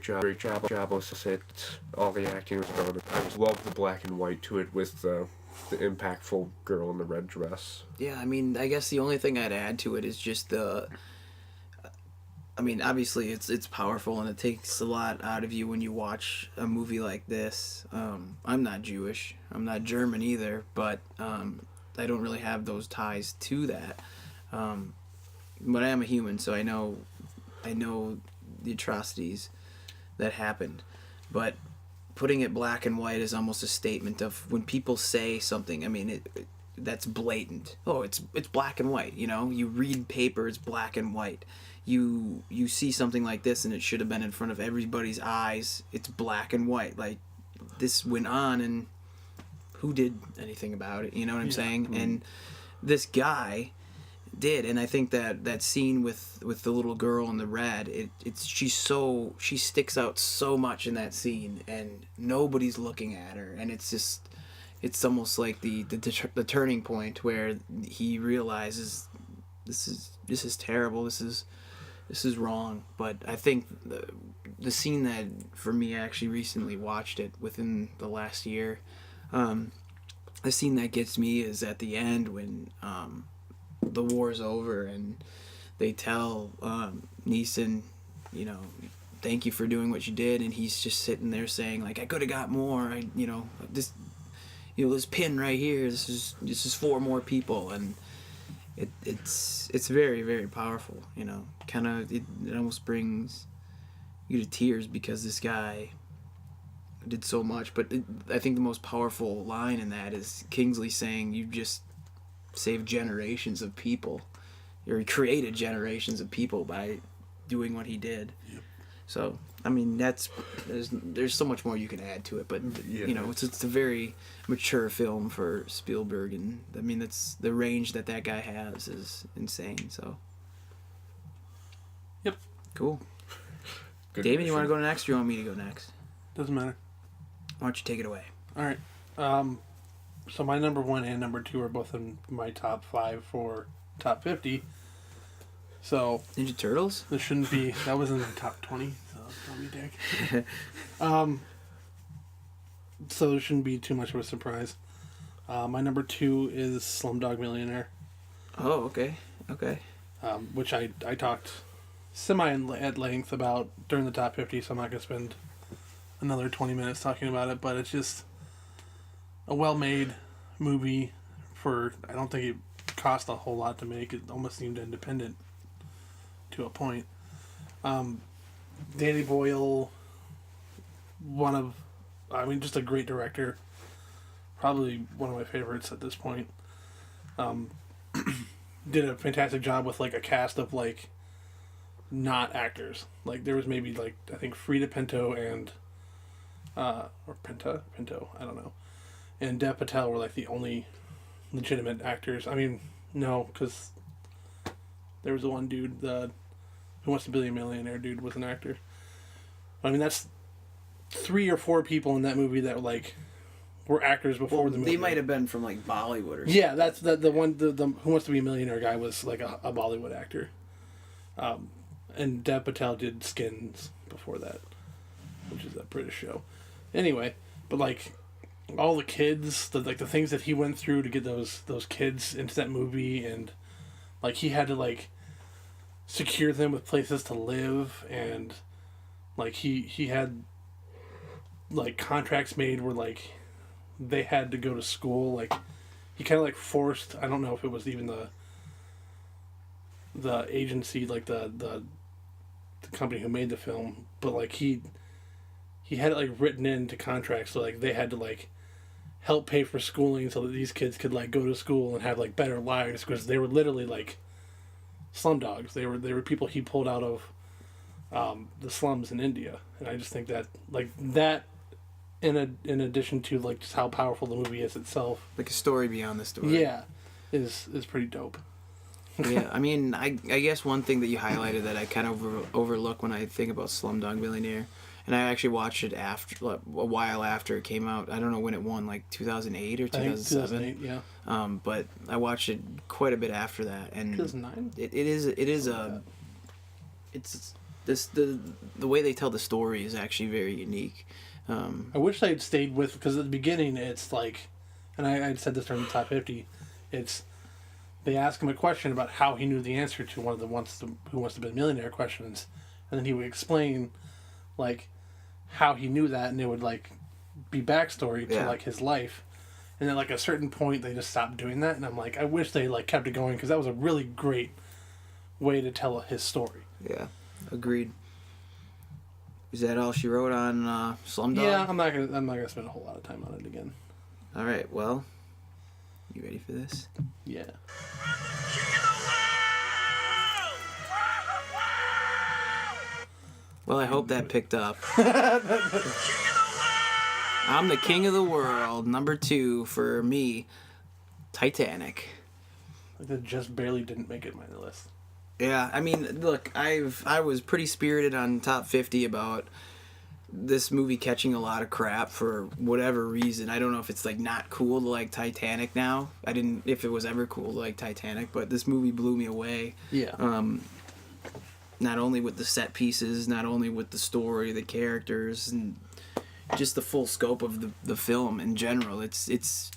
job with it. All the acting was done. I just loved the black and white to it with the impactful girl in the red dress. Yeah, I mean, I guess the only thing I'd add to it is just I mean, obviously it's powerful and it takes a lot out of you when you watch a movie like this. I'm not Jewish. I'm not German either, but I don't really have those ties to that. But I am a human, so I know the atrocities that happened. But putting it black and white is almost a statement of when people say something. I mean, that's blatant. Oh, it's black and white. You know, you read paper, it's black and white. You see something like this, and it should have been in front of everybody's eyes. It's black and white. Like this went on, and who did anything about it? You know what I'm saying? Mm-hmm. And this guy did, and I think that scene with the little girl in the red, she sticks out so much in that scene, and nobody's looking at her, and it's almost like the turning point where he realizes this is terrible, this is wrong. But I think the scene that for me, I actually recently watched it within the last year, the scene that gets me is at the end when the war's over and they tell Neeson, you know, thank you for doing what you did, and he's just sitting there saying like, I could have got more. This pin right here, this is 4 more people, and it's very, very powerful. You know, kind of it almost brings you to tears because this guy did so much. But I think the most powerful line in that is Kingsley saying, you just saved generations of people, or he created generations of people by doing what he did. Yep. So I mean, there's so much more you can add to it, but yeah. You know, it's a very mature film for Spielberg, and I mean that's the range that guy has is insane. So yep, cool. Good David, question. you want to go next, or you want me to go next? Doesn't matter. Why don't you take it away? All right. So my number 1 and number 2 are both in my top 5 for top 50. So Ninja Turtles? This shouldn't be. That was in the top 20. So don't be a dick. So there shouldn't be too much of a surprise. My number 2 is Slumdog Millionaire. Oh, okay. Which I talked at length about during the top 50, so I'm not gonna spend another 20 minutes talking about it. But it's just a well-made movie. I don't think it cost a whole lot to make. It almost seemed independent to a point. Danny Boyle, just a great director. Probably one of my favorites at this point. Did a fantastic job with like a cast of like not actors. Like there was maybe like I think Frida Pinto and or Pinto, I don't know, and Dev Patel were like the only legitimate actors. I mean, no, because there was the one dude, the Who Wants to Be a Millionaire dude, was an actor. I mean, that's 3 or 4 people in that movie that were actors before the movie. They might have been from like Bollywood or something. Yeah, that's the one. The Who Wants to Be a Millionaire guy was like a Bollywood actor, and Dev Patel did Skins before that, which is a British show. Anyway, but like all the kids, the things that he went through to get those kids into that movie, and like he had to like secure them with places to live, and like he had like contracts made where like they had to go to school. Like he kind of like forced, I don't know if it was even the agency, like the company who made the film, but like he had it like written into contracts, so like they had to like help pay for schooling so that these kids could like go to school and have like better lives, because they were literally like slum dogs. They were people he pulled out of the slums in India. And I just think that like that in addition to like just how powerful the movie is itself, Like a story beyond the story. yeah, is pretty dope. Yeah, I mean, I guess one thing that you highlighted that I kind of overlook when I think about Slumdog Millionaire, and I actually watched it after a while after it came out. I don't know when it won, like 2008 or 2007. 2008, yeah. But I watched it quite a bit after that, and 2009. it is a it's this the way they tell the story is actually very unique. I wish they'd stayed with, because at the beginning it's like, and I said this during the top 50, it's they ask him a question about how he knew the answer to one of the Who Wants to Be a Millionaire questions, and then he would explain like how he knew that, and it would like be backstory to like his life, and then like a certain point they just stopped doing that, and I'm like, I wish they like kept it going, because that was a really great way to tell his story. Yeah, agreed. Is that all she wrote on Slumdog? Yeah, I'm not gonna spend a whole lot of time on it again. All right, well, you ready for this? Yeah. Well, I hope that picked up. I'm the king of the world. Number 2 for me, Titanic. Like that just barely didn't make it on my list. Yeah, I mean, look, I was pretty spirited on top 50 about this movie catching a lot of crap for whatever reason. I don't know if it's like not cool to like Titanic now. I didn't, if it was ever cool to like Titanic, but this movie blew me away. Yeah. Not only with the set pieces, not only with the story, the characters, and just the full scope of the film in general. It's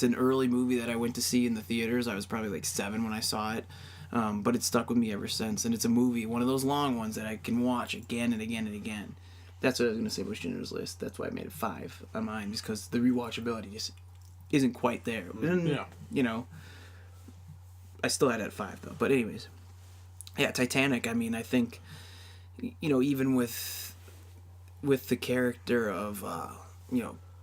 an early movie that I went to see in the theaters. I was probably like 7 when I saw it, but it's stuck with me ever since. And it's a movie, one of those long ones that I can watch again and again and again. That's what I was going to say about Schindler's List. That's why I made it 5 on mine, just because the rewatchability just isn't quite there. And, Yeah. you know, I still had it at 5 though. But anyways, yeah, Titanic. I mean, I think, you know, even with the character of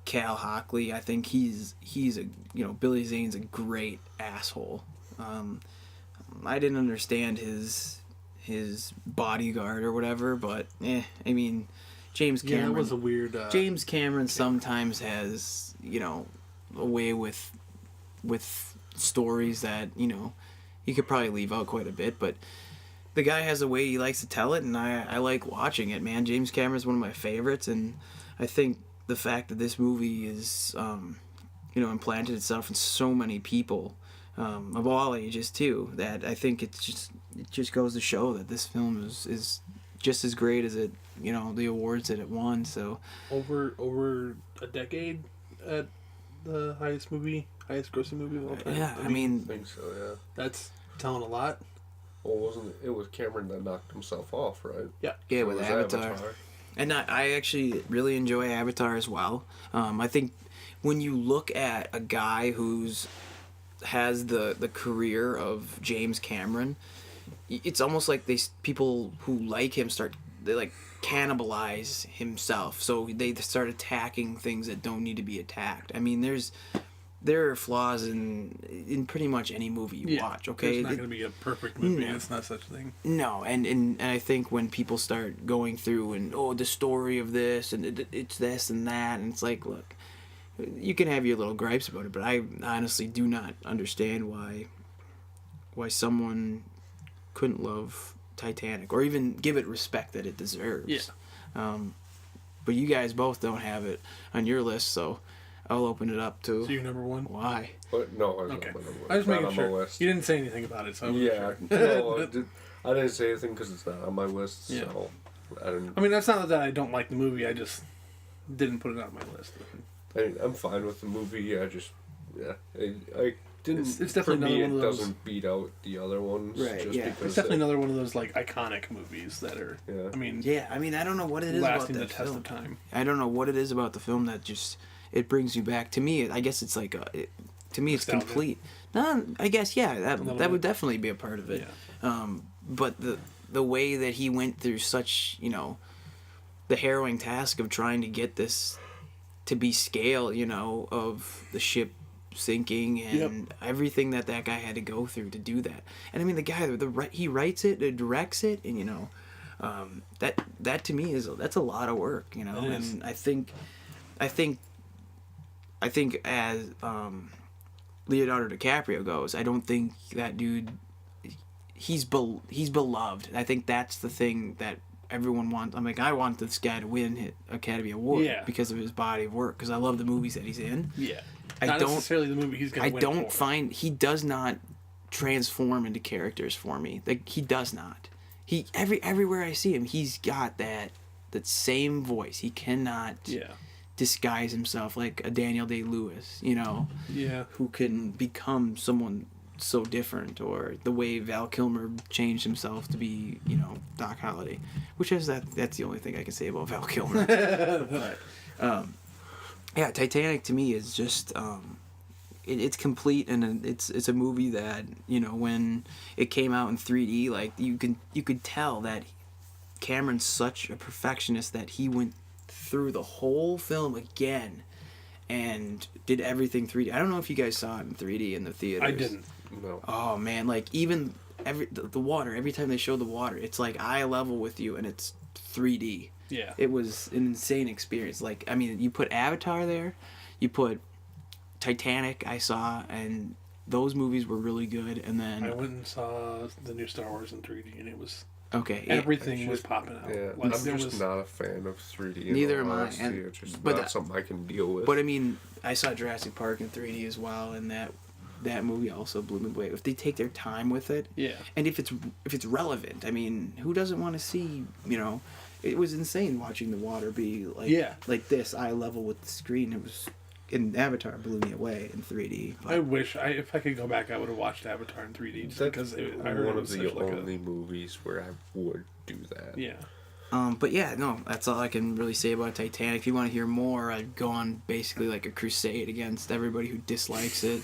Cal Hockley, I think he's a, you know, Billy Zane's a great asshole. I didn't understand his bodyguard or whatever, but I mean, James Cameron. Yeah, that was a weird. James Cameron sometimes has, you know, a way with stories that, you know, you could probably leave out quite a bit, but the guy has a way he likes to tell it, and I like watching it, man. James Cameron's one of my favorites, and I think the fact that this movie is, you know, implanted itself in so many people of all ages too, that I think it just goes to show that this film is just as great as it, you know, the awards that it won. So over a decade at the highest grossing movie of all time. yeah, I I mean, think so, yeah. That's telling a lot. Well, wasn't it was Cameron that knocked himself off, right? Yeah. yeah, Or with was Avatar. And I actually really enjoy Avatar as well. I think when you look at a guy who's has the career of James Cameron, it's almost like people who like him they like cannibalize himself. So they start attacking things that don't need to be attacked. I mean, there's there are flaws in pretty much any movie you watch. Okay, It's not going to be a perfect movie. No. It's not such a thing. No, and I think when people start going through and the story of this and it's this and that, and it's like, look, you can have your little gripes about it, but I honestly do not understand why someone couldn't love Titanic or even give it respect that it deserves. Yeah. But you guys both don't have it on your list, so I'll open it up to So you're number one? why. But no, I Okay. don't I was not making on sure. my list. You didn't say anything about it, so I wasn't Yeah, sure. no, I didn't say anything because it's not on my list. Yeah. So I didn't. I mean, that's not that I don't like the movie. I just didn't put it on my list. I'm fine with the movie. I just, I didn't. It's definitely for me, another one it of those- doesn't beat out the other ones. Right, Just yeah. because It's definitely another one of those like iconic movies that are. Yeah. I mean, Yeah, I mean, I don't know what it is about lasting the that test film. of time. I don't know what it is about the film that just it brings you back. To me, I guess it's like to me it's Nostalgia. complete. No, I guess yeah, that little would bit. definitely be a part of it. But the way that he went through such the harrowing task of trying to get this to be scale, of the ship sinking and everything that guy had to go through to do that. And I mean, the guy, he writes it, directs it, and that to me that's a lot of work, It is. And I think as Leonardo DiCaprio goes, I don't think that dude he's beloved. I think that's the thing that everyone wants. I'm like, I want this guy to win his Academy Award because of his body of work, because I love the movies that he's in. Yeah. I Not don't necessarily the movie he's going I to win don't for. find he does not transform into characters for me. Like, he does not. He everywhere I see him, he's got that same voice. He cannot disguise himself like a Daniel Day-Lewis, Yeah. who can become someone so different, or the way Val Kilmer changed himself to be, Doc Holliday, which is that's the only thing I can say about Val Kilmer. But yeah, Titanic to me is just it's complete, and it's a movie that when it came out in 3D, like you could tell that Cameron's such a perfectionist that he went through the whole film again and did everything 3D. I don't know if you guys saw it in 3D in the theaters. I didn't. No. Oh man, like even the water, every time they show the water, it's like eye level with you, and it's 3D. Yeah. It was an insane experience. Like, I mean, you put Avatar there, you put Titanic, I saw, and those movies were really good. And then I went and saw the new Star Wars in 3D, and it was okay, yeah. everything was popping out. Yeah, Like, I'm there just was not a fan of 3D. in Neither all am I, honesty. and- It's just but not that- something I can deal with. But I mean, I saw Jurassic Park in 3D as well, and that movie also blew me away. If they take their time with it, Yeah. and if it's relevant, I mean, who doesn't want to see? It was insane watching the water be like this eye level with the screen. It was in Avatar blew me away in 3D. But I wish if I could go back, I would have watched Avatar in 3D just That's because I one heard it of was the such like only movies where I would do that. yeah. But yeah, no, that's all I can really say about Titanic. If you want to hear more, I'd go on basically like a crusade against everybody who dislikes it.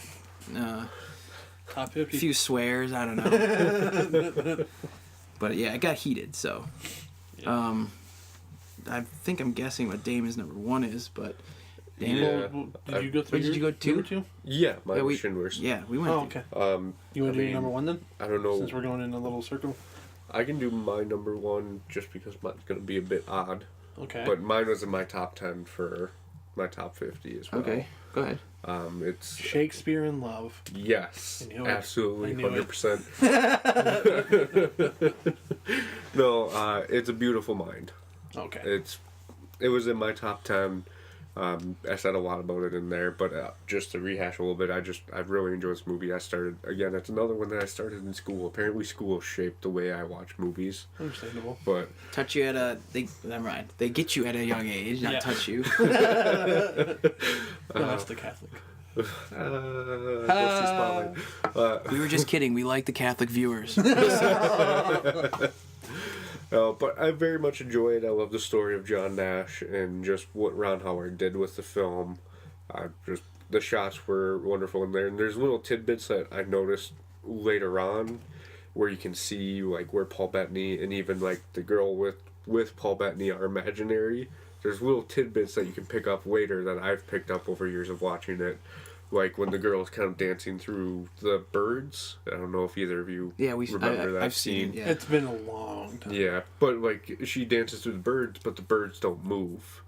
Top A 50. few swears, I don't know. But yeah, it got heated, so. I think I'm guessing what Damon's number one is, but. Damon, Yeah. Well, did you go through? Did you go two? Number two? Yeah, my Yeah, Schindler's. yeah, we went. Oh, through- okay. You want to do I your mean, number one then? I don't know. Since we're going in a little circle. I can do my number one just because mine's going to be a bit odd. Okay. But mine was in my top 10 for my top 50 as well. Okay, go ahead. It's Shakespeare in Love. yes, I knew it. absolutely, I knew it. 100%. No, it's A Beautiful Mind. Okay. It was in my top 10. I said a lot about it in there, but just to rehash a little bit, I really enjoyed this movie. It's another one that I started in school. Apparently, school shaped the way I watch movies. Understandable. But Touch you never mind. They get you at a young age, not Yeah. touch you. No, that's the Catholic. Dusty Spotlight. We were just kidding. We like the Catholic viewers. But I very much enjoy it. I love the story of John Nash and just what Ron Howard did with the film. The shots were wonderful in there, and there's little tidbits that I noticed later on, where you can see like where Paul Bettany and even like the girl with Paul Bettany are imaginary. There's little tidbits that you can pick up later that I've picked up over years of watching it. like when the girl's kind of dancing through the birds. I don't know if either of you Yeah, remember that I've scene. seen it. Yeah. It's been a long time. Yeah, but like she dances through the birds, but the birds don't move.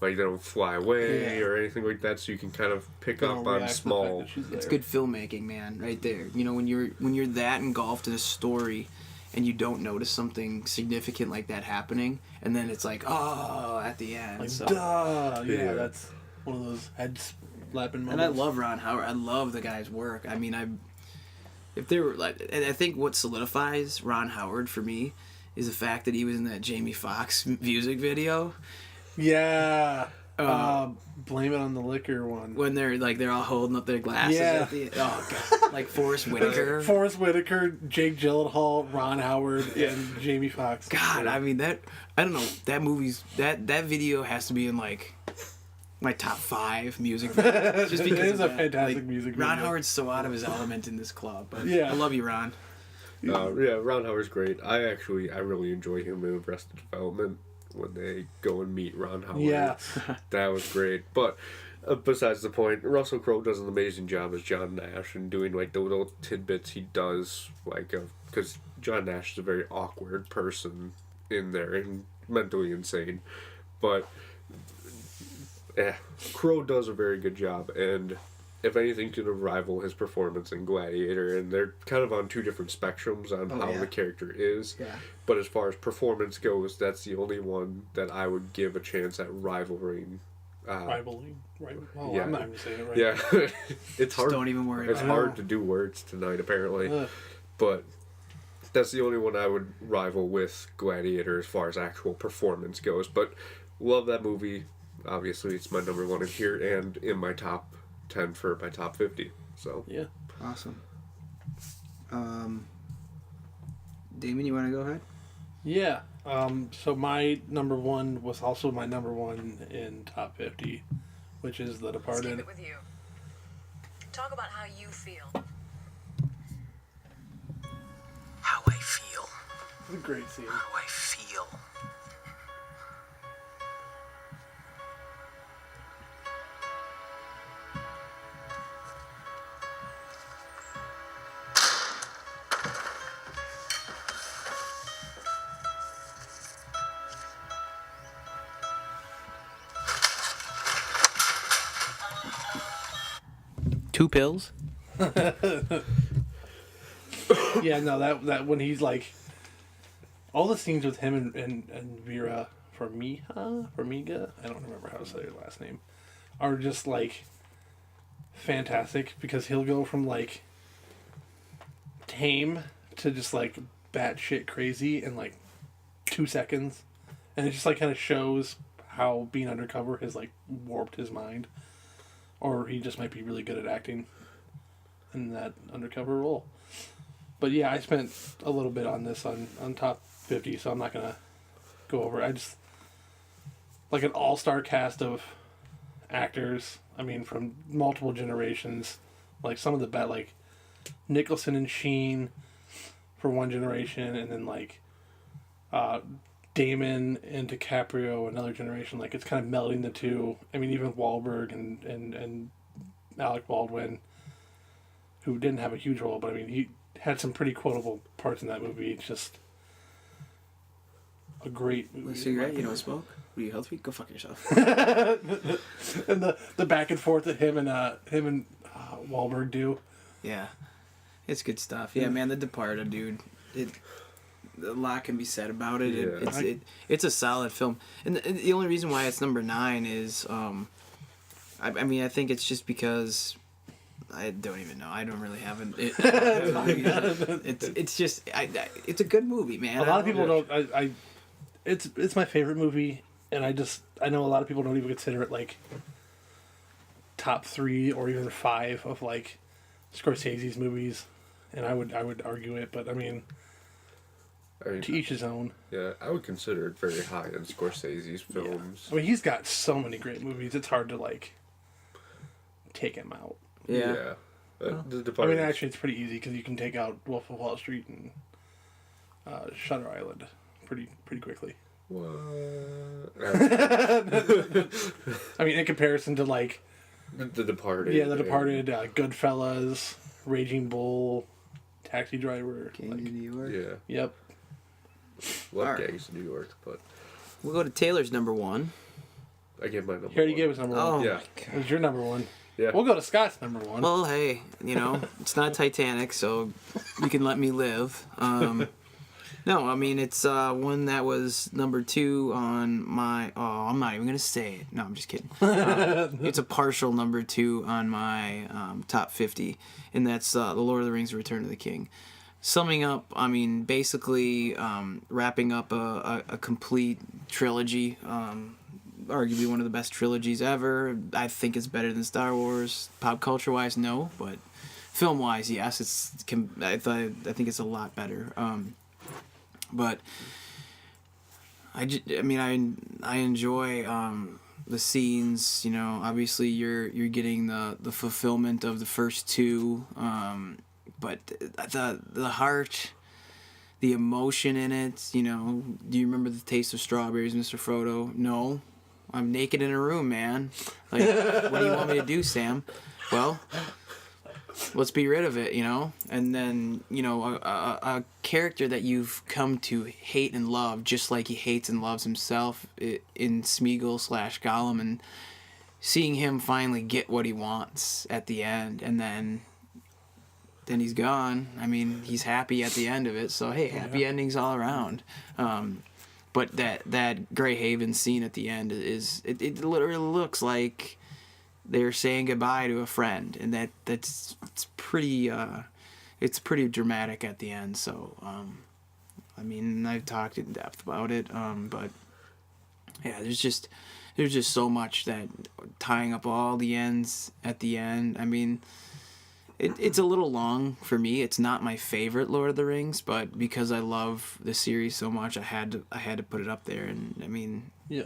Like they don't fly away Yeah. or anything like that, so you can kind of pick They up don't on react to the fact small. that she's It's there. good filmmaking, man, right there. You know, when you're that engulfed in a story and you don't notice something significant like that happening, and then it's like, oh, at the end. Like, so. duh. Yeah, Yeah. that's one of those head slapping moments. And I love Ron Howard. I love the guy's work. I mean, if there were like, and I think what solidifies Ron Howard for me is the fact that he was in that Jamie Foxx music video Yeah. Blame it on the liquor one. when they're all holding up their glasses Yeah. at the oh god, like Forrest Whitaker. Forrest Whitaker, Jake Gyllenhaal, Ron Howard, and Jamie Foxx. God, I mean I don't know, that movie's that video has to be in like my top 5 music videos. Just It because is of a that. fantastic Like, music Ron video. Howard's so out of his element in this club. But Yeah. I love you, Ron. Yeah, Ron Howard's great. I really enjoy him in Arrested Development when they go and meet Ron Howard. Yeah. That was great. But besides the point, Russell Crowe does an amazing job as John Nash and doing like the little tidbits he does, like because John Nash is a very awkward person in there and mentally insane, but Crowe does a very good job, and if anything could rival his performance in Gladiator, and they're kind of on two different spectrums on how yeah. the character is. Yeah. But as far as performance goes, that's the only one that I would give a chance at rivaling. Rivaling. Oh, Yeah. I'm not even saying it right. Yeah, it's hard. Don't even worry It's about it. hard to do words tonight, apparently. Ugh. But that's the only one I would rival with Gladiator as far as actual performance goes. But love that movie. Obviously, it's my number 1 in here and in my top 10 for my top 50. So Yeah. Awesome. Damon, you want to go ahead? Yeah. So my number 1 was also my number 1 in top 50, which is The Let's keep Departed. it with you. Talk about how you feel. How I feel. It's a great scene. How I feel. Two pills? Yeah, no, that when he's like, all the scenes with him and Vera Farmiga, I don't remember how to say her last name, are just like fantastic, because he'll go from like tame to just like batshit crazy in like 2 seconds, and it just like kind of shows how being undercover has like warped his mind, or he just might be really good at acting in that undercover role. But yeah, I spent a little bit on this on top 50, so I'm not gonna go over it. I just like an all-star cast of actors. I mean, from multiple generations, like some of the best, like Nicholson and Sheen for one generation, and then like Damon and DiCaprio another generation. Like it's kind of melding the two. I mean, even Wahlberg and Alec Baldwin, who didn't have a huge role, but I mean he had some pretty quotable parts in that movie. It's just a great movie. Cigarette? You don't smoke? What are you, healthy? Go fuck yourself. And the back and forth that him and Wahlberg do. Yeah. It's good stuff. Yeah, man, The Departed, dude. A lot can be said about it. Yeah. It's a solid film. And the only reason why it's number 9 is, I mean, I think it's just because I don't even know. I don't really have it's just it's a good movie, man. A lot of people don't. It's my favorite movie, and I know a lot of people don't even consider it like top 3 or even 5 of like Scorsese's movies, and I would argue it, but I mean, to each his own. Yeah, I would consider it very high in Scorsese's films. I mean, he's got so many great movies. It's hard to like take him out. Yeah. The I Departed. mean, actually, it's pretty easy because you can take out Wolf of Wall Street and Shutter Island pretty quickly. What? I mean, in comparison to like The Departed. Yeah, The Departed, Goodfellas, Raging Bull, Taxi Driver. Gangs of New York. Yeah. Yep. Love Alright. Gangs of New York, but We'll go to Taylor's number one. I gave my number He already one. gave us number Oh one. Yeah. It was your number one. Yeah. We'll go to Scott's number one. Well, hey, it's not Titanic, so you can let me live. No, I mean, it's one that was number 2 on my... Oh, I'm not even going to say it. No, I'm just kidding. It's a partial number 2 on my top 50, and that's The Lord of the Rings: Return of the King. Summing up, I mean, basically wrapping up a complete trilogy. Arguably one of the best trilogies ever. I think it's better than Star Wars. Pop culture wise, no, but film wise, yes. I think it's a lot better. But I enjoy the scenes. Obviously you're getting the fulfillment of the first 2, but the heart, the emotion in it. Do you remember The Taste of Strawberries, Mr. Frodo? No. I'm naked in a room, man. Like, what do you want me to do, Sam? Well, let's be rid of it, And then, a character that you've come to hate and love, just like he hates and loves himself in Smeagol/Gollum, and seeing him finally get what he wants at the end, and then he's gone. I mean, he's happy at the end of it, so hey, happy endings all around. But that Greyhaven scene at the end it literally looks like they're saying goodbye to a friend, and it's pretty dramatic at the end. So I mean, I've talked in depth about it, but yeah, there's just so much that tying up all the ends at the end. I mean, it's a little long for me. It's not my favorite Lord of the Rings, but because I love the series so much, I had to put it up there. And I mean, Yeah.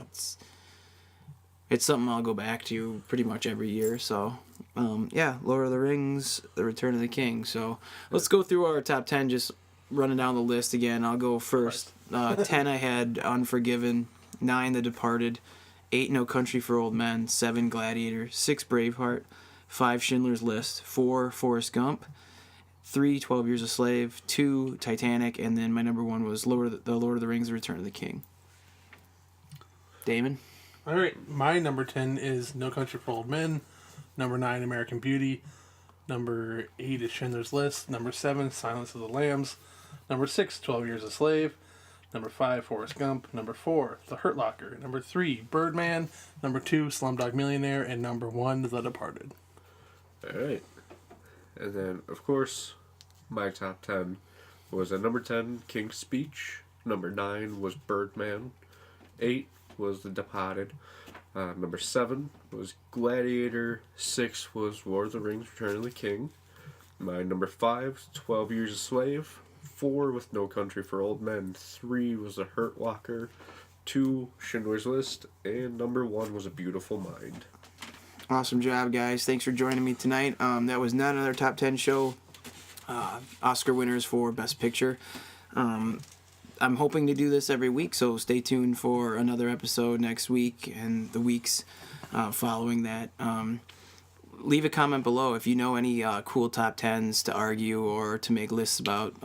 it's something I'll go back to pretty much every year. So, yeah, Lord of the Rings: The Return of the King. So let's go through our top 10, just running down the list again. I'll go first. 10, I had Unforgiven. 9, The Departed. 8, No Country for Old Men. 7, Gladiator. 6, Braveheart. 5, Schindler's List. 4, Forrest Gump. 3, 12 Years a Slave. 2, Titanic. And then my number 1 was The Lord of the Rings: The Return of the King. Damon? All right, my number 10 is No Country for Old Men. Number 9, American Beauty. Number 8 is Schindler's List. Number 7, Silence of the Lambs. Number 6, 12 Years a Slave. Number 5, Forrest Gump. Number 4, The Hurt Locker. Number 3, Birdman. Number 2, Slumdog Millionaire. And number 1, The Departed. All right. And then, of course, my top 10 was at number 10, King's Speech. Number 9 was Birdman. 8 was The Departed. Number 7 was Gladiator. 6 was Lord of the Rings: Return of the King. My number 5, 12 Years a Slave. 4 was No Country for Old Men. 3 was The Hurt Locker. 2, Schindler's List. And number 1 was A Beautiful Mind. Awesome job, guys. Thanks for joining me tonight. That was not another top 10 show. Oscar winners for Best Picture. I'm hoping to do this every week, so stay tuned for another episode next week and the weeks following that. Leave a comment below if you know any cool top 10s to argue or to make lists about.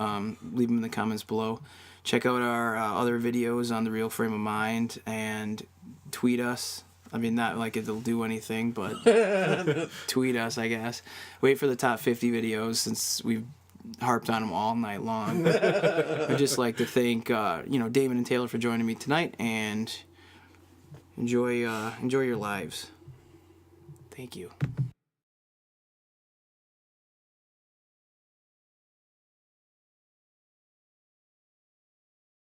Leave them in the comments below. Check out our other videos on The Real Frame of Mind and tweet us. I mean, not like it'll do anything, but tweet us, I guess. Wait for the top 50 videos since we've harped on them all night long. I'd just like to thank, Damon and Taylor for joining me tonight, and enjoy your lives. Thank you.